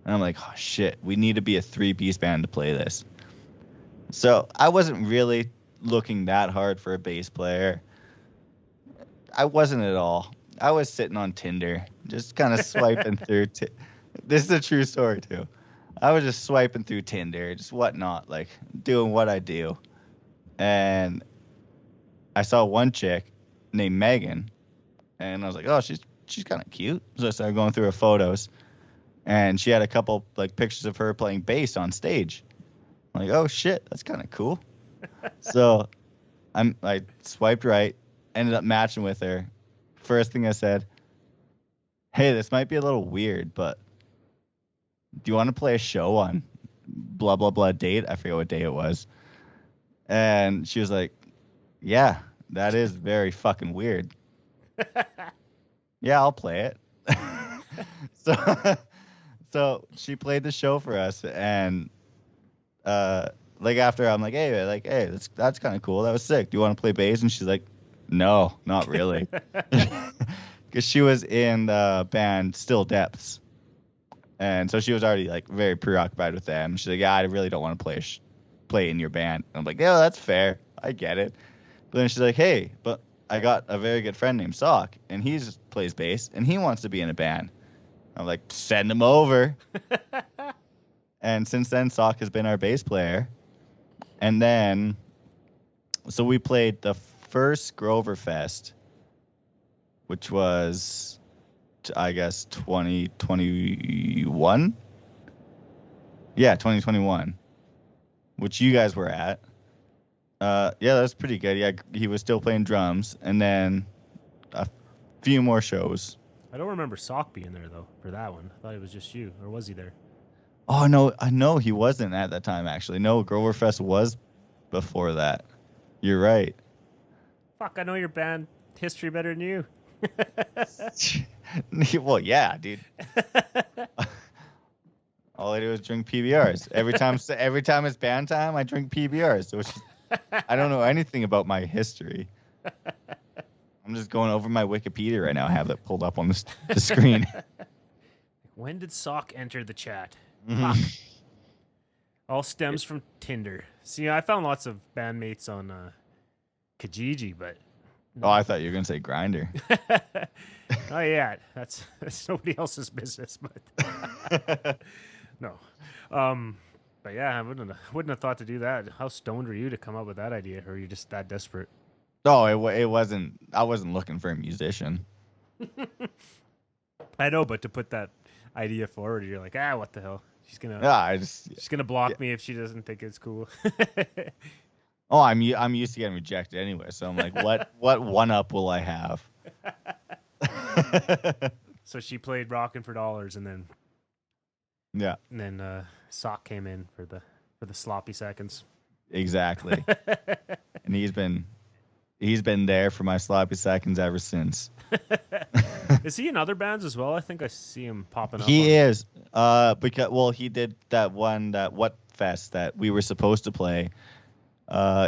And I'm like, oh shit, we need to be a 3-piece band to play this. So I wasn't really looking that hard for a bass player. I wasn't at all. I was sitting on Tinder, just kind of swiping through. This is a true story too. I was just swiping through Tinder, just whatnot, like doing what I do. And I saw one chick named Megan, and I was like, oh, she's kind of cute. So I started going through her photos, and she had a couple like pictures of her playing bass on stage. I'm like, oh shit, that's kind of cool. So I swiped right, ended up matching with her. First thing I said, hey, this might be a little weird, but do you want to play a show on blah, blah, blah date? I forget what day it was. And she was like, yeah, that is very fucking weird. Yeah, I'll play it. so, so she played the show for us, and like after I'm like, hey, that's kind of cool. That was sick. Do you want to play bass? And she's like, no, not really, because she was in the band Still Depths, and so she was already like very preoccupied with them. She's like, yeah, I really don't want to play in your band. And I'm like, yeah, that's fair. I get it. But then she's like, hey, but I got a very good friend named Sock, and he plays bass, and he wants to be in a band. I'm like, send him over. And since then, Sock has been our bass player. And then, so we played the first Grover Fest, which was, I guess, 2021? Yeah, 2021, which you guys were at. Yeah, that's pretty good. Yeah, he was still playing drums, and then a few more shows. I don't remember Sock being there though for that one. I thought it was just you, or was he there? Oh no, I know he wasn't at that time actually. No, Grover Fest was before that. You're right. Fuck, I know your band history better than you. Well, yeah, dude. All I do is drink PBRs. Every time it's band time, I drink PBRs. So it's just, I don't know anything about my history. I'm just going over my Wikipedia right now. I have that pulled up on the screen. When did Sock enter the chat? Mhm. Fuck. All stems from Tinder. See, I found lots of bandmates on Kijiji, but Oh, I thought you were gonna say Grinder. oh yeah, that's nobody else's business. But no, but yeah, I wouldn't have thought to do that. How stoned were you to come up with that idea, or are you just that desperate? No, it wasn't. I wasn't looking for a musician. I know, but to put that idea forward, you're like, what the hell? She's gonna she's gonna block me if she doesn't think it's cool. Oh, I'm used to getting rejected anyway, so I'm like, what one up will I have? So she played "Rockin' for Dollars," and then Sock came in for the sloppy seconds. Exactly. And he's been there for my sloppy seconds ever since. Is he in other bands as well? I think I see him popping up. He is. Because he did that What Fest that we were supposed to play.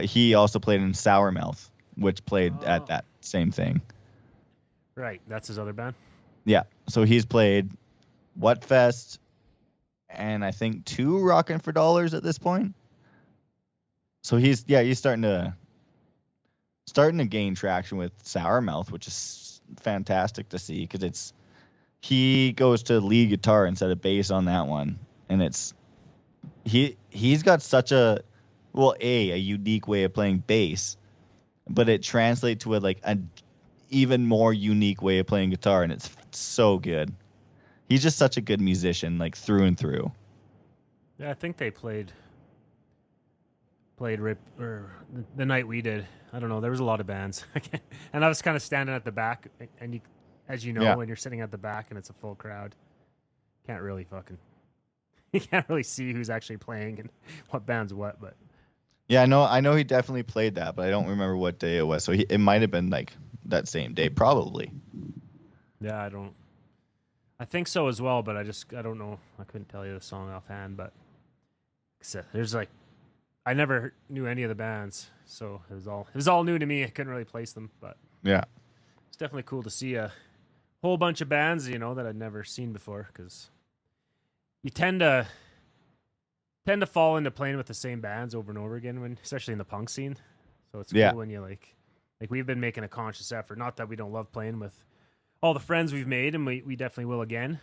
He also played in Sourmouth, which played at that same thing. Right, that's his other band. Yeah, so he's played What Fest, and I think 2 Rockin' for Dollars at this point. So he's starting to gain traction with Sourmouth, which is fantastic to see because he goes to lead guitar instead of bass on that one, and he's got such a unique way of playing bass, but it translates to an even more unique way of playing guitar, and it's so good. He's just such a good musician, like through and through. Yeah, I think they played the night we did. I don't know. There was a lot of bands, and I was kind of standing at the back, and as you know, when you're sitting at the back and it's a full crowd, you can't really see who's actually playing and what band's what, but. Yeah, I know he definitely played that, but I don't remember what day it was. So it might have been like that same day, probably. Yeah, I think so as well, but I don't know. I couldn't tell you the song offhand, but there's I never knew any of the bands, so it was all new to me. I couldn't really place them, but yeah, it's definitely cool to see a whole bunch of bands, that I'd never seen before, because you tend to fall into playing with the same bands over and over again, especially in the punk scene. So it's cool when you like we've been making a conscious effort. Not that we don't love playing with all the friends we've made, and we definitely will again.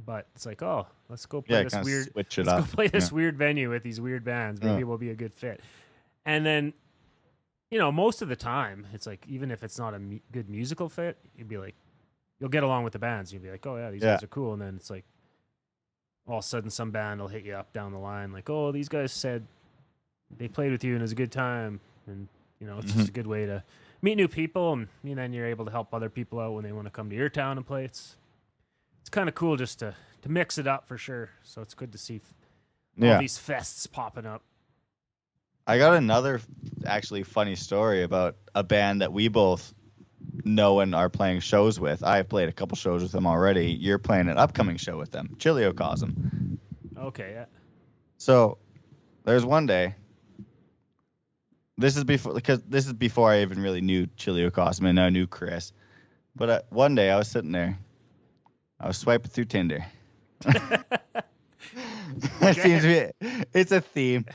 But it's like, let's go play this weird. Go play this weird venue with these weird bands. Maybe we'll be a good fit. And then, most of the time, it's like even if it's not a good musical fit, you'd be like, you'll get along with the bands. You'll be like, oh yeah, these guys are cool. And then it's like, all of a sudden, some band will hit you up down the line, like, oh, these guys said they played with you and it was a good time, and it's just a good way to meet new people, and then you're able to help other people out when they want to come to your town and play. It's kind of cool just to to mix it up for sure. So it's good to see all Yeah. these fests popping up. I got another actually funny story about a band that we both know and are playing shows with. I've played a couple shows with them already. You're playing an upcoming show with them, Chiliocosm. Okay, yeah. So there's one day. This is before I even really knew Chiliocosm and I knew Chris. But one day I was sitting there, I was swiping through Tinder. It seems to be, it's a theme.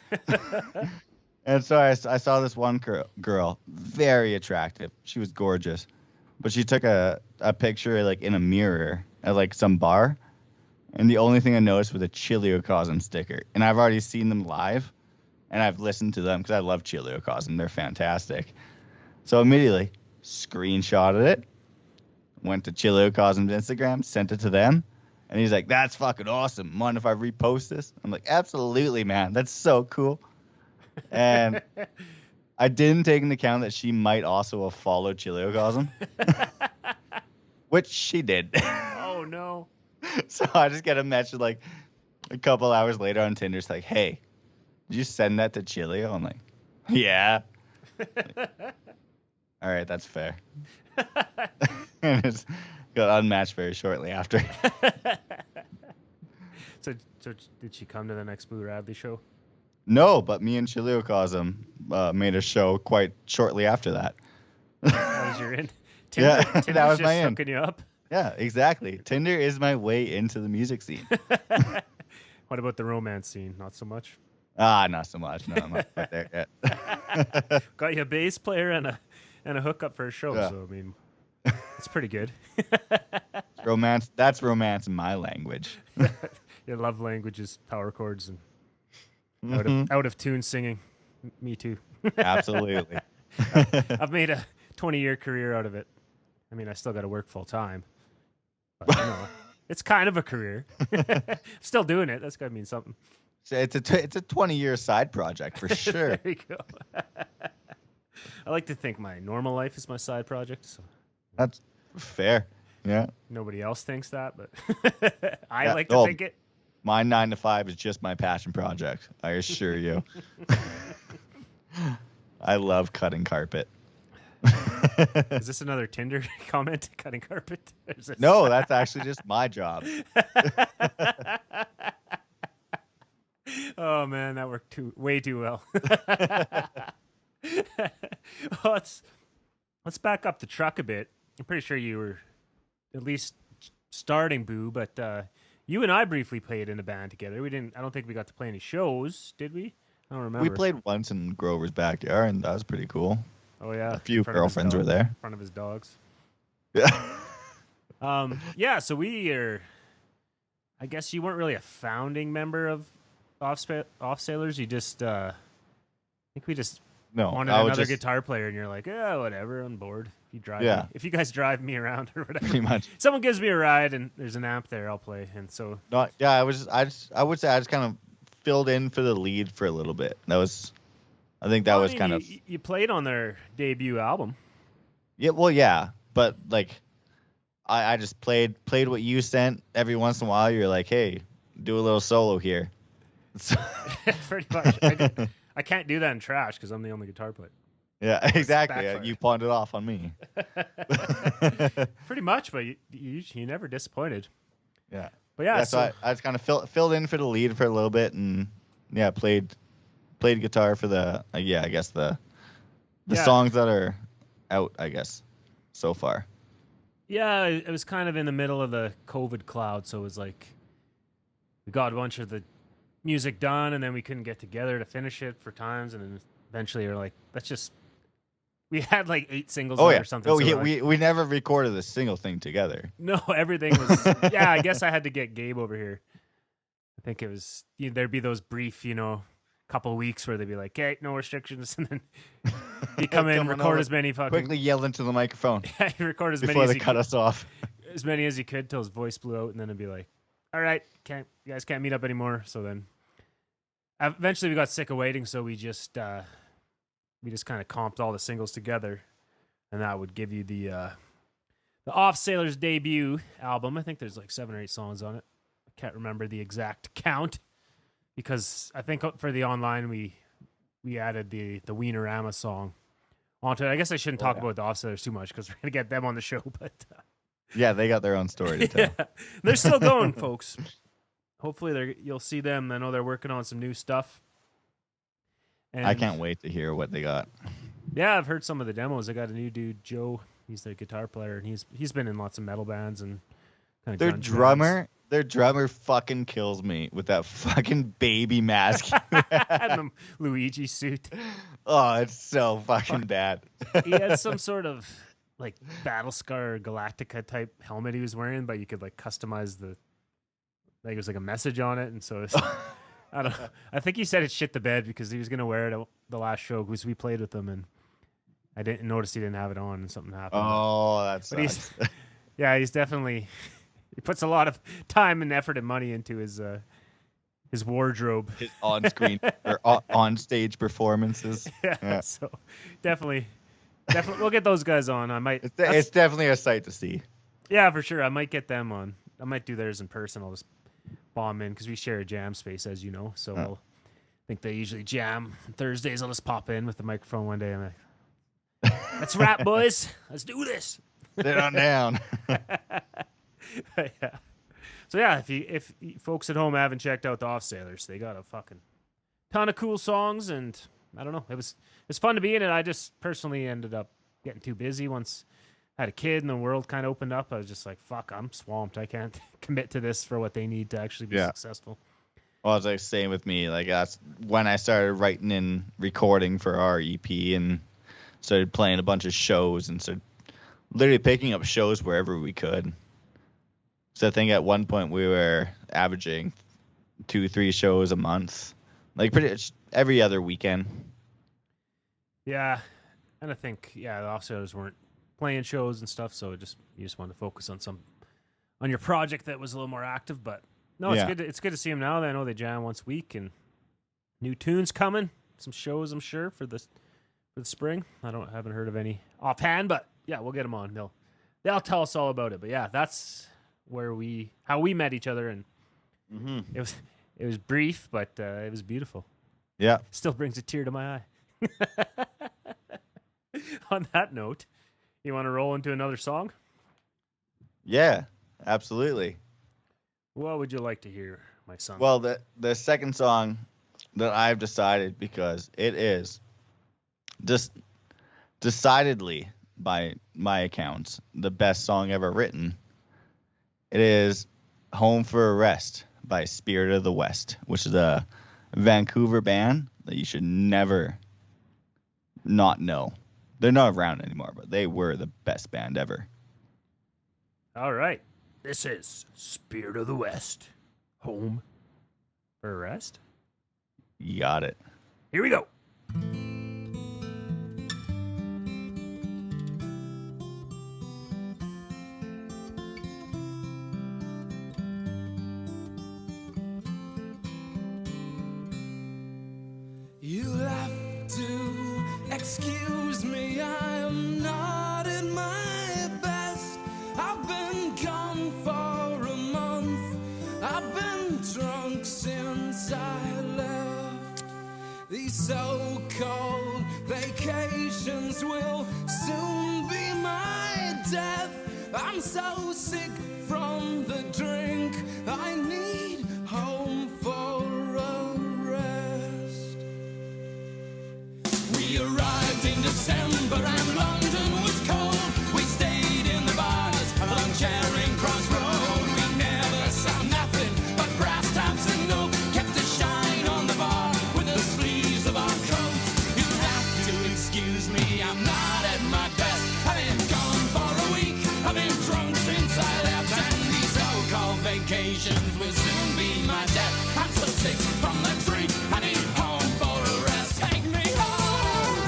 And so I saw this one girl, very attractive. She was gorgeous, but she took a picture like in a mirror at like some bar, and the only thing I noticed was a Chiliocosm sticker. And I've already seen them live, and I've listened to them because I love Chiliocosm. They're fantastic. So immediately screenshotted it, went to Chiliocosm's Instagram, sent it to them, and he's like, "That's fucking awesome. Mind if I repost this?" I'm like, "Absolutely, man. That's so cool." And I didn't take into account that she might also have followed Chiliocosm, which she did. Oh no. So I just get a message like a couple hours later on Tinder. It's like, "Hey, did you send that to Chilio?" I'm like, "Yeah." Like, all right, that's fair. And it's got unmatched very shortly after. So did she come to the next Boo Radley show? No, but me and Chiliocosm made a show quite shortly after that. That was your in? Yeah, Tinder's that was just my in. hooking you up? Yeah, exactly. Tinder is my way into the music scene. What about the romance scene? Not so much? Not so much. No, I'm not quite there yet. Got you a bass player and a hookup for a show, Yeah. so I mean, it's pretty good. Romance. That's romance in my language. Your love language is power chords and Mhm. out of tune singing. Me too. Absolutely. I've made a 20-year career out of it. I mean, I still got to work full time, but you know, it's kind of a career. Still doing it. That's got to mean something. So it's a 20-year side project for sure. There you go. I like to think my normal life is my side project. So That's fair. Yeah. nobody else thinks that, but I Yeah, like to oh. think it. My 9 to 5 is just my passion project. I assure you. I love cutting carpet. Is this another Tinder comment? Cutting carpet? Or is this- No, that's actually just my job. Oh man, that worked way too well. Well, let's back up the truck a bit. I'm pretty sure you were at least starting Boo, but you and I briefly played in a band together. I don't think we got to play any shows, did we? I don't remember. We played once in Grover's backyard, and that was pretty cool. Oh yeah, A few in front of his girlfriends were dog- there. in front of his dogs. Yeah. Yeah. So we are. I guess you weren't really a founding member of Offsailors. You just, I think we just No, wanted I would another just guitar player, and you're like, yeah, whatever, on board. If you drive, Yeah. me, if you guys drive me around or whatever, pretty much. someone gives me a ride and there's an amp there, I'll play. And so, Not. Yeah, I would say I just kind of filled in for the lead for a little bit. I think that Well, I was mean, kind of. you played on their debut album. Yeah, well, yeah, but like, I just played what you sent. Every once in a while, you're like, hey, do a little solo here. So, Pretty much. I can't do that in trash because I'm the only guitar player. yeah, exactly. backfired. You pawned it off on me. Pretty much, but you never disappointed. Yeah. But yeah, So I just kind of filled in for the lead for a little bit, and yeah, played guitar for the I guess the Yeah. songs that are out, I guess, so far. yeah, it was kind of in the middle of the COVID cloud, so it was like we got a bunch of the music done, and then we couldn't get together to finish it for times, and then eventually we were like, we had like 8 singles Oh out yeah. or something. Oh, so yeah, we're like, we never recorded a single thing together. no, everything was. Yeah, I guess I had to get Gabe over here. I think it was there'd be those brief, couple weeks where they'd be like, "Okay, no restrictions," and then you come in, Come on record over. as many fucking, Quickly yell into the microphone you record as many before as they you cut could, us off. as many as you could till his voice blew out, and then it'd be like, "All right, you guys can't meet up anymore." So then, eventually, we got sick of waiting, so we just kind of comped all the singles together, and that would give you the Offsailors debut album. I think there's like 7 or 8 songs on it. I can't remember the exact count because I think for the online we added the Wienerama song onto it. I guess I shouldn't talk about the Offsailors too much because we're gonna get them on the show, but Yeah, they got their own story to tell. yeah, they're still going, folks. Hopefully you'll see them. I know they're working on some new stuff. And I can't wait to hear what they got. yeah, I've heard some of the demos. I got a new dude, Joe. He's the guitar player, and he's been in lots of metal bands and kind of Their drummer fucking kills me with that fucking baby mask. and the Luigi suit. Oh, it's so fucking bad. He had some sort of like Battlescar Galactica type helmet he was wearing, but you could like customize it was like a message on it, and so it's, I don't know. I think he said it shit the bed because he was gonna wear it at the last show because we played with him, and I didn't notice he didn't have it on, and something happened. Oh, that sucks. He's definitely he puts a lot of time and effort and money into his wardrobe, His on-screen or on-stage performances. yeah. So definitely we'll get those guys on. I might. It's definitely a sight to see. Yeah, for sure. I might get them on. I might do theirs in person. I'll just bomb in because we share a jam space, as you know. So I think they usually jam Thursdays. I'll just pop in with the microphone one day. I'm like, let's rap, boys. Let's do this. Sit on down. Yeah. So yeah, if folks at home haven't checked out the Offsailors, they got a fucking ton of cool songs, and I don't know, it's fun to be in it. I just personally ended up getting too busy once I had a kid and the world kind of opened up. I was just like, fuck, I'm swamped. I can't commit to this for what they need to actually be successful. Well, it's like same with me. Like that's when I started writing and recording for our EP and started playing a bunch of shows and started literally picking up shows wherever we could. So I think at one point we were averaging 2-3 shows a month, like pretty much every other weekend. Yeah, and I think the Offsailors weren't playing shows and stuff, so you just wanted to focus on your project that was a little more active. But no, it's good to see them now. I know they jam once a week and new tunes coming, some shows I'm sure for the spring. Haven't heard of any offhand, but yeah, we'll get them on. They'll tell us all about it. But yeah, that's how we met each other, and it was brief, but it was beautiful. Yeah, still brings a tear to my eye. On that note, you want to roll into another song? Yeah, absolutely. What would you like to hear, my son? Well, the second song that I've decided, because it is just decidedly, by my accounts, the best song ever written. It is Home for a Rest by Spirit of the West, which is a Vancouver band that you should never not know. They're not around anymore, but they were the best band ever. All right. This is Spirit of the West. Home for a Rest. You got it. Here we go. You'll have to excuse me, I am not at my best. I've been gone for a month. I've been drunk since I left. These so-called vacations will soon be my death. I'm so sick from the drink. I need home for a rest. We arrived in December and London was cold. We stayed in the bars along Charing Cross Road. We never saw nothing but brass taps and oak. Kept the shine on the bar with the sleeves of our coats. You have to excuse me, I'm not at my best. I've been gone for a week. I've been drunk since I left, and these so-called vacations will soon be my death. I'm so sick from the drink. I need home for a rest. Take me home.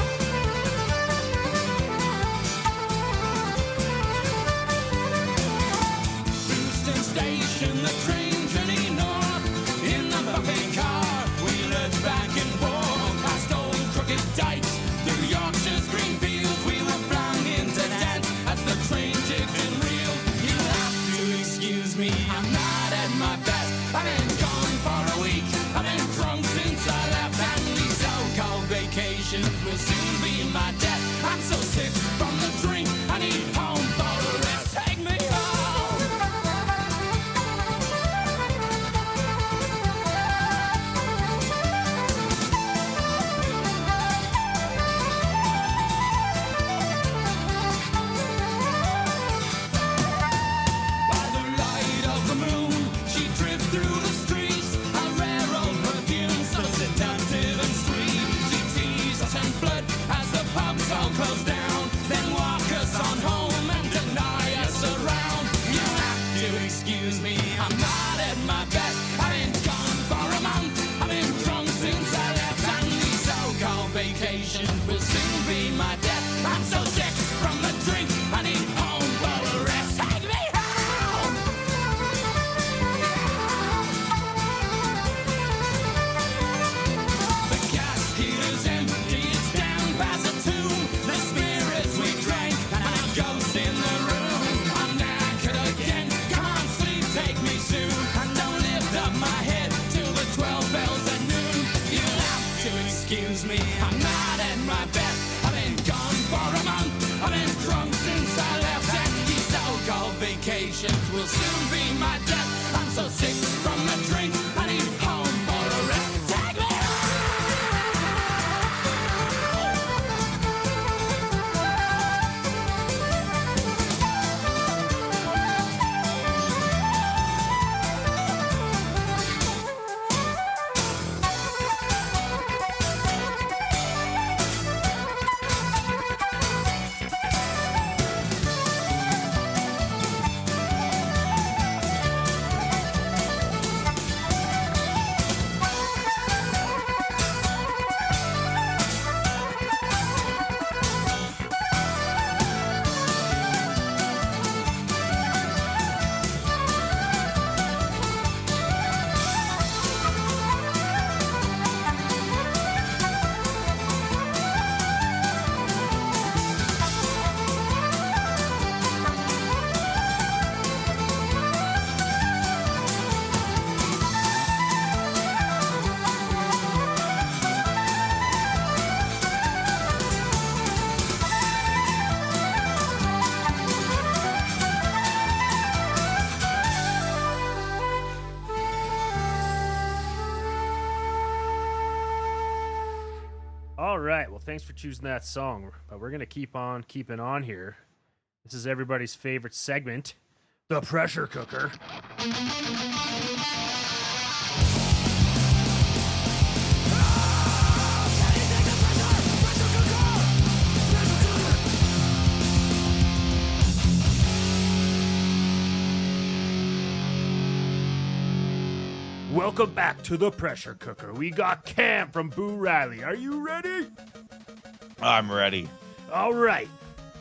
vacations will soon be my death. I'm so sick from the drink, I need home for a rest. Take me home. By the light of the moon, she drifts through the streets. A rare old perfume, so seductive and sweet. She teases us and flirt as the pubs all close down. Then walk us on home and deny us around. You have to excuse me, I'm not at my best. I've been gone for a month, I've been drunk since I left. And these so-called vacations will soon be my death. I'm so sick from the drink, I need home for a rest. Take me home. The gas heater's empty, it's down past the tomb. The spirits we drank, and a ghost in the room. I'm knackered again, come on sleep, take me soon. And don't lift up my head till the 12 bells at noon. You'll have to excuse me, I'm not at my best. I've been gone for a month, I've been drunk since I left. And these so-called vacations will soon be my death. I'm so sick from the drink, I need home for a rest. Take me All right. Well, thanks for choosing that song. But we're going to keep on keeping on here. This is everybody's favorite segment, the pressure cooker. Welcome back to the pressure cooker. We got Cam from Boo Radley. Are you ready? I'm ready. All right.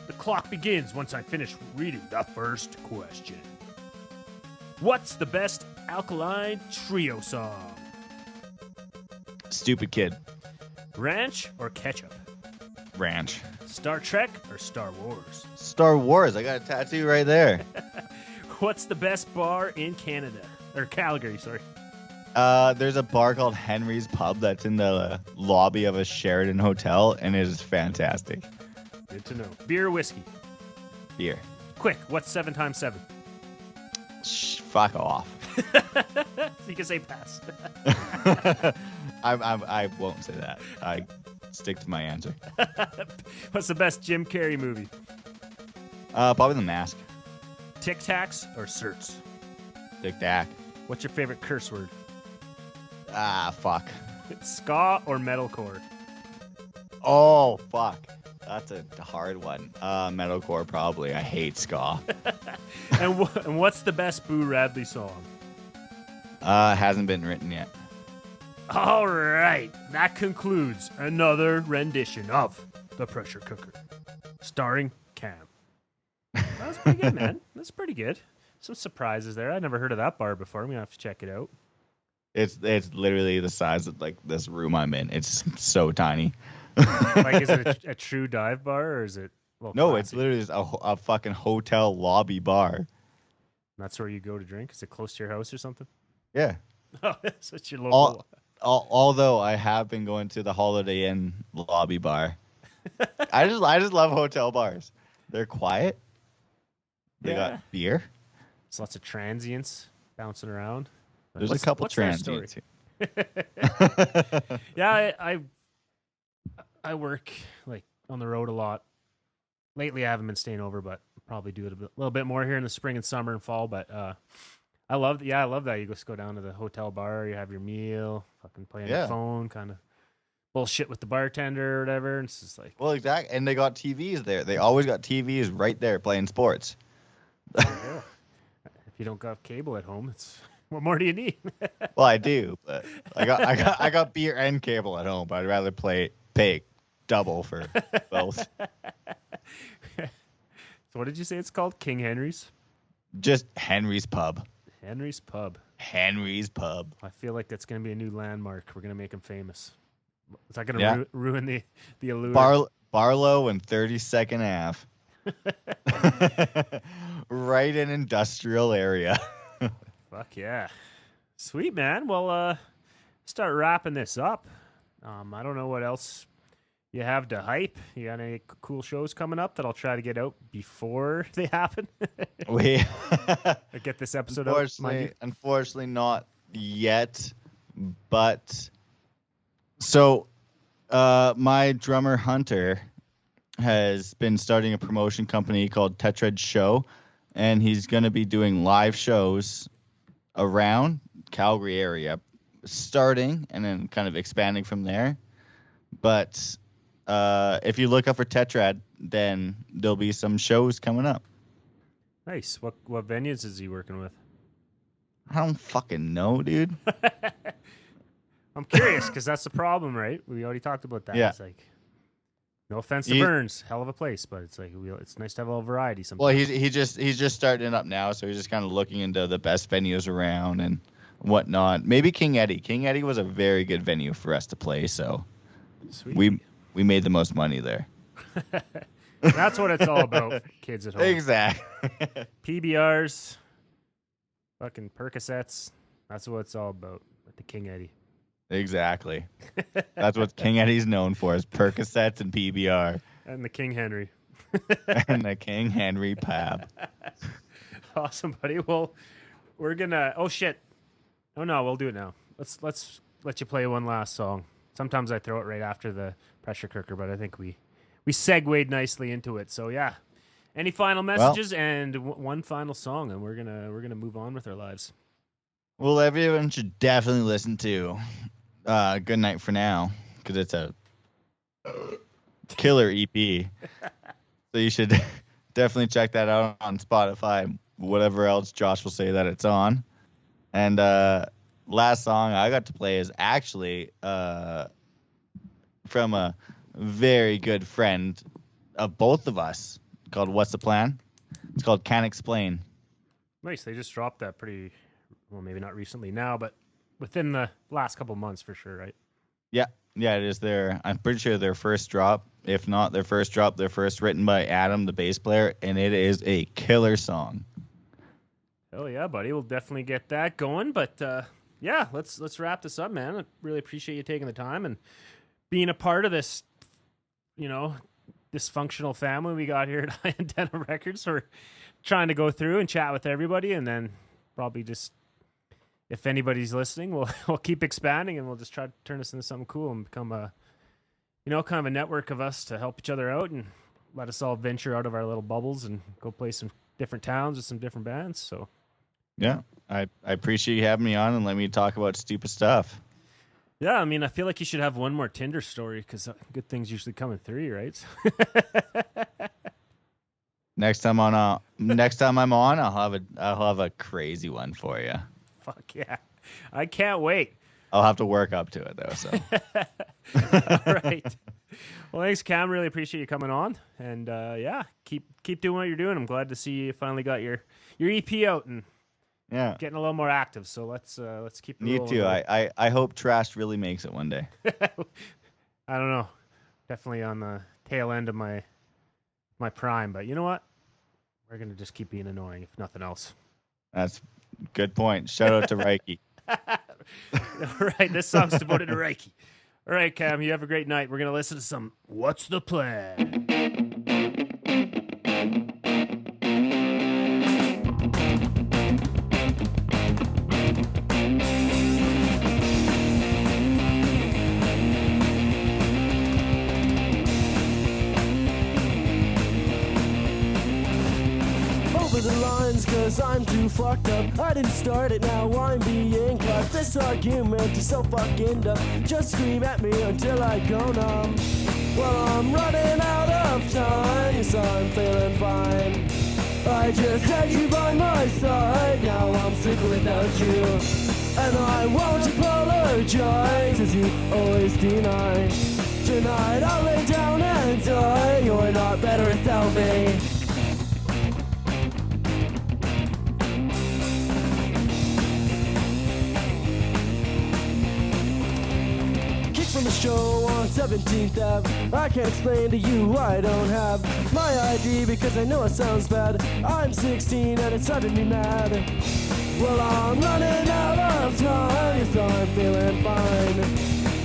The clock begins once I finish reading the first question. What's the best Alkaline Trio song? Stupid Kid. Ranch or ketchup? Ranch. Star Trek or Star Wars? Star Wars. I got a tattoo right there. What's the best bar in Canada? Or Calgary, sorry. There's a bar called Henry's Pub that's in the lobby of a Sheraton hotel, and it is fantastic. Good to know. Beer or whiskey? Beer. Quick, what's 7 times 7? Fuck off. You can say pass. I won't say that. I stick to my answer. What's the best Jim Carrey movie? Probably The Mask. Tic Tacs or Certs? Tic Tac. What's your favorite curse word? Fuck. Ska or metalcore? Oh, fuck. That's a hard one. Metalcore, probably. I hate ska. And what's the best Boo Radley song? Hasn't been written yet. All right. That concludes another rendition of The Pressure Cooker, starring Cam. That was pretty good, man. That's pretty good. Some surprises there. I never heard of that bar before. I'm going to have to check it out. It's literally the size of like this room I'm in. It's so tiny. Like, is it a true dive bar or is it? Well, No, classy? it's literally just a fucking hotel lobby bar. That's where you go to drink. Is it close to your house or something? Yeah. Oh, so it's your local. Although I have been going to the Holiday Inn lobby bar. I just love hotel bars. They're quiet. They Yeah. got beer. There's lots of transients bouncing around. There's What's- a couple what's their story? transients. Yeah, I work like on the road a lot. Lately, I haven't been staying over, but I'll probably do it a little bit more here in the spring and summer and fall. But I love that. You just go down to the hotel bar, you have your meal, fucking play on your Yeah. phone, kind of bullshit with the bartender or whatever. And it's just like, Well, exactly. And they got TVs there. They always got TVs right there playing sports. yeah. If you don't got cable at home, it's what more do you need? Well, I do, but I got beer and cable at home. But I'd rather pay double for both. So what did you say it's called? King Henry's? Just Henry's Pub. Henry's Pub. Henry's Pub. I feel like that's going to be a new landmark. We're going to make him famous. Is that going to Yeah. ruin the allure? Barlow and 32nd Ave. Right in industrial area. Fuck yeah. Sweet, man. Well, start wrapping this up. I don't know what else you have to hype. You got any cool shows coming up that I'll try to get out before they happen? We Or get this episode out. mind you. unfortunately not yet, but so my drummer Hunter has been starting a promotion company called Tetrad Show, and he's going to be doing live shows around Calgary area, starting and then kind of expanding from there. But if you look up for Tetrad, then there'll be some shows coming up. Nice. What venues is he working with? I don't fucking know, dude. I'm curious because that's the problem, right? We already talked about that. Yeah. It's like, no offense to You- Burns, hell of a place, but it's like it's nice to have a little variety sometimes. Well, he's just starting it up now, so he's just kind of looking into the best venues around and whatnot. Maybe King Eddie. King Eddie was a very good venue for us to play, so Sweet. we made the most money there. That's what it's all about, kids at home. Exactly. PBRs, fucking Percocets. That's what it's all about at the King Eddie. Exactly. That's what King Eddie's known for, is Percocets and PBR And the King Henry. and the King Henry Pab. Awesome, buddy. Well, we're gonna. Oh shit. Oh no, we'll do it now. Let's let you play one last song. Sometimes I throw it right after the pressure cooker, but I think we segued nicely into it. So yeah. Any final messages and one final song, and we're gonna move on with our lives. Well, everyone should definitely listen to Goodnight for Now, because it's a killer EP. So you should definitely check that out on Spotify, whatever else Josh will say that it's on. And last song I got to play is actually from a very good friend of both of us, called What's the Plan? It's called Can't Explain. Nice. They just dropped that pretty. Well, maybe not recently now, but within the last couple months for sure, right? Yeah, it is I'm pretty sure their first drop. If not their first drop, their first written by Adam, the bass player, and it is a killer song. Hell yeah, buddy. We'll definitely get that going. But yeah, let's wrap this up, man. I really appreciate you taking the time and being a part of this, dysfunctional family we got here at High Antenna Records. We're trying to go through and chat with everybody, and then probably just, if anybody's listening, we'll keep expanding, and we'll just try to turn this into something cool and become a, kind of a network of us to help each other out and let us all venture out of our little bubbles and go play some different towns with some different bands. So Yeah, I appreciate you having me on and letting me talk about stupid stuff. yeah, I mean, I feel like you should have one more Tinder story because good things usually come in three, right? Next time I'm on, I'll have a crazy one for you. Fuck yeah, I can't wait. I'll have to work up to it though. So All right. Well, thanks, Cam. Really appreciate you coming on, and yeah, keep doing what you're doing. I'm glad to see you finally got your EP out and yeah, getting a little more active. So let's keep it me rolling. too. I hope Trash really makes it one day. I don't know. Definitely on the tail end of my prime, but you know what? We're gonna just keep being annoying, if nothing else. That's a good point. Shout out to Reiki. All right, this song's devoted to Reiki. All right, Cam, you have a great night. We're going to listen to some What's the Plan? The lines cause I'm too fucked up. I didn't start it, now I'm being cut. This argument is so fucking dumb. Just scream at me until I go numb. Well, I'm running out of time, yes, I'm feeling fine. I just had you by my side, now I'm sick without you. And I won't apologize as you always deny. Tonight I'll lay down and die, you're not better without me. From the show on 17th Ave. I can't explain to you I don't have my ID because I know it sounds bad. I'm 16 and it's driving me mad. Well, I'm running out of time, yes, I'm feeling fine.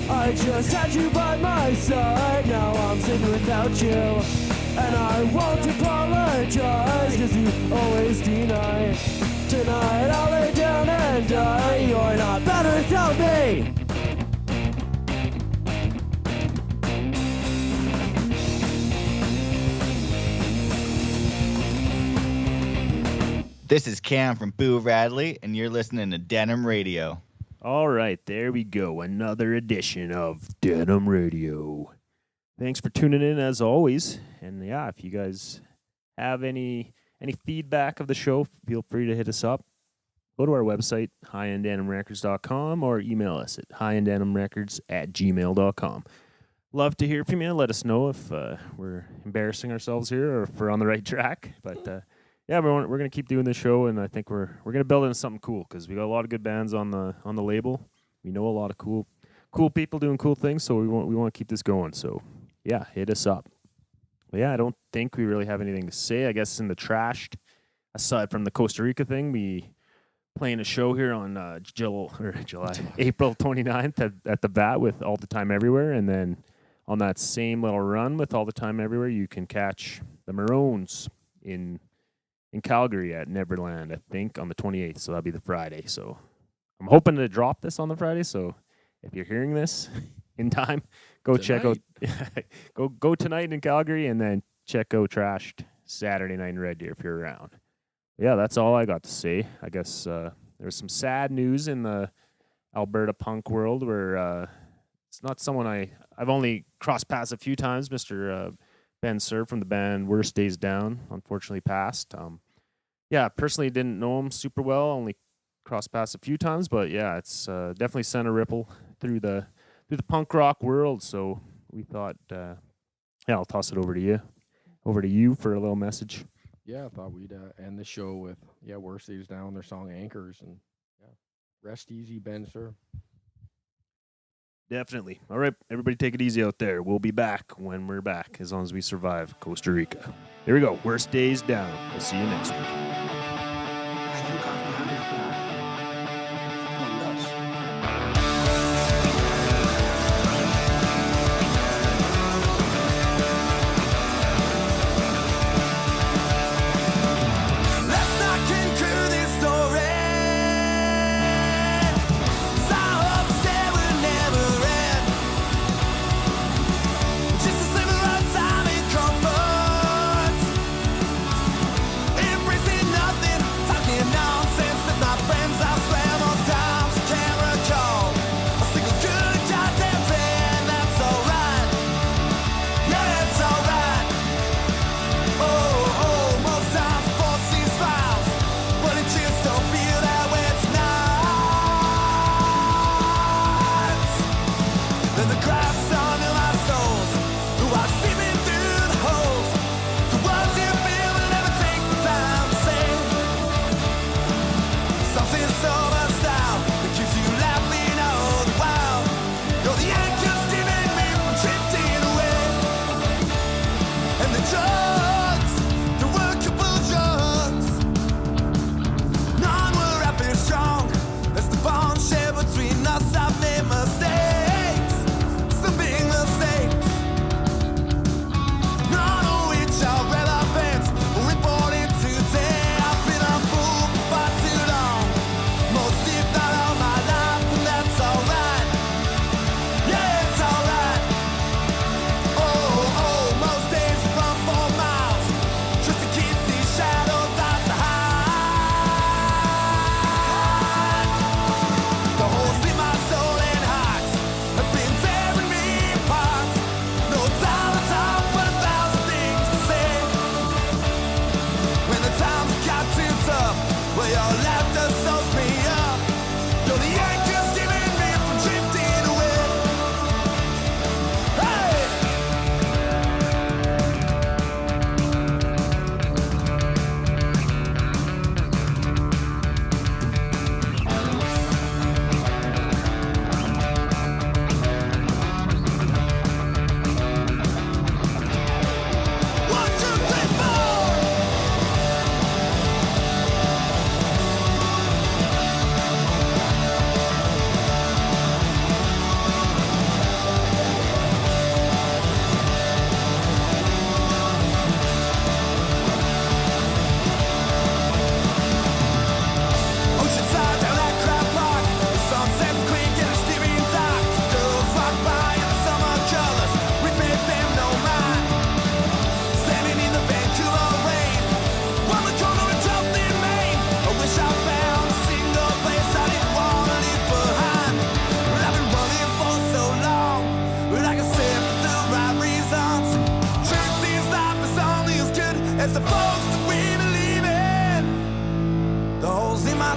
I just had you by my side, now I'm sitting without you. And I won't apologize cause you always deny. Tonight I'll lay down and die, you're not better without me. This is Cam from Boo Radley, and you're listening to Denim Radio. All right, there we go. Another edition of Denim Radio. Thanks for tuning in as always. And yeah, if you guys have any feedback of the show, feel free to hit us up. Go to our website, highenddenimrecords.com, or email us at highenddenimrecords@gmail.com. Love to hear from you. Let us know if we're embarrassing ourselves here or if we're on the right track. But yeah, we're going to keep doing this show, and I think we're going to build into something cool because we got a lot of good bands on the label. We know a lot of cool people doing cool things, so we want to keep this going. So yeah, hit us up. But yeah, I don't think we really have anything to say. I guess in the trashed, aside from the Costa Rica thing, we playing a show here on April 29th at the Bat with All the Time Everywhere, and then on that same little run with All the Time Everywhere, you can catch the Maroons in Calgary at Neverland, I think, on the 28th. So that'll be the Friday. So I'm hoping to drop this on the Friday. So if you're hearing this in time, go check out go tonight in Calgary, and then check out Trashed Saturday night in Red Deer if you're around. Yeah, that's all I got to say. I guess there's some sad news in the Alberta punk world where it's not someone I've only crossed paths a few times. Mr. Ben Sir from the band Worst Days Down unfortunately passed. Yeah, personally didn't know him super well, only crossed paths a few times, but yeah, it's definitely sent a ripple through the punk rock world. So we thought, yeah, I'll toss it over to you for a little message. Yeah, I thought we'd end the show with Worst Days Down, their song Anchors, and rest easy, Ben Sir. Definitely. All right, everybody take it easy out there. We'll be back when we're back, as long as we survive Costa Rica. Here we go. Worst Days Down. We'll see you next week. Nothing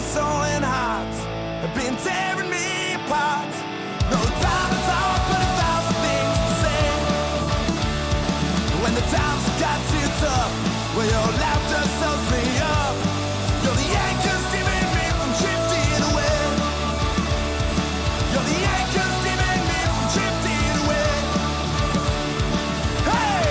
soul and heart have been tearing me apart. No time to talk, but 1,000 things to say. When the times got too tough, well, your laughter sews me up. You're the anchors keeping me from drifting away. You're the anchors keeping me from drifting away. Hey!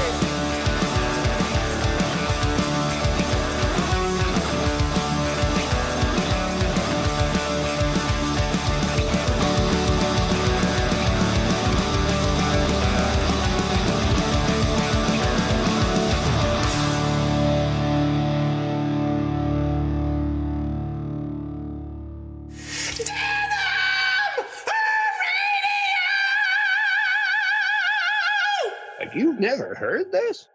Like, you've never heard this?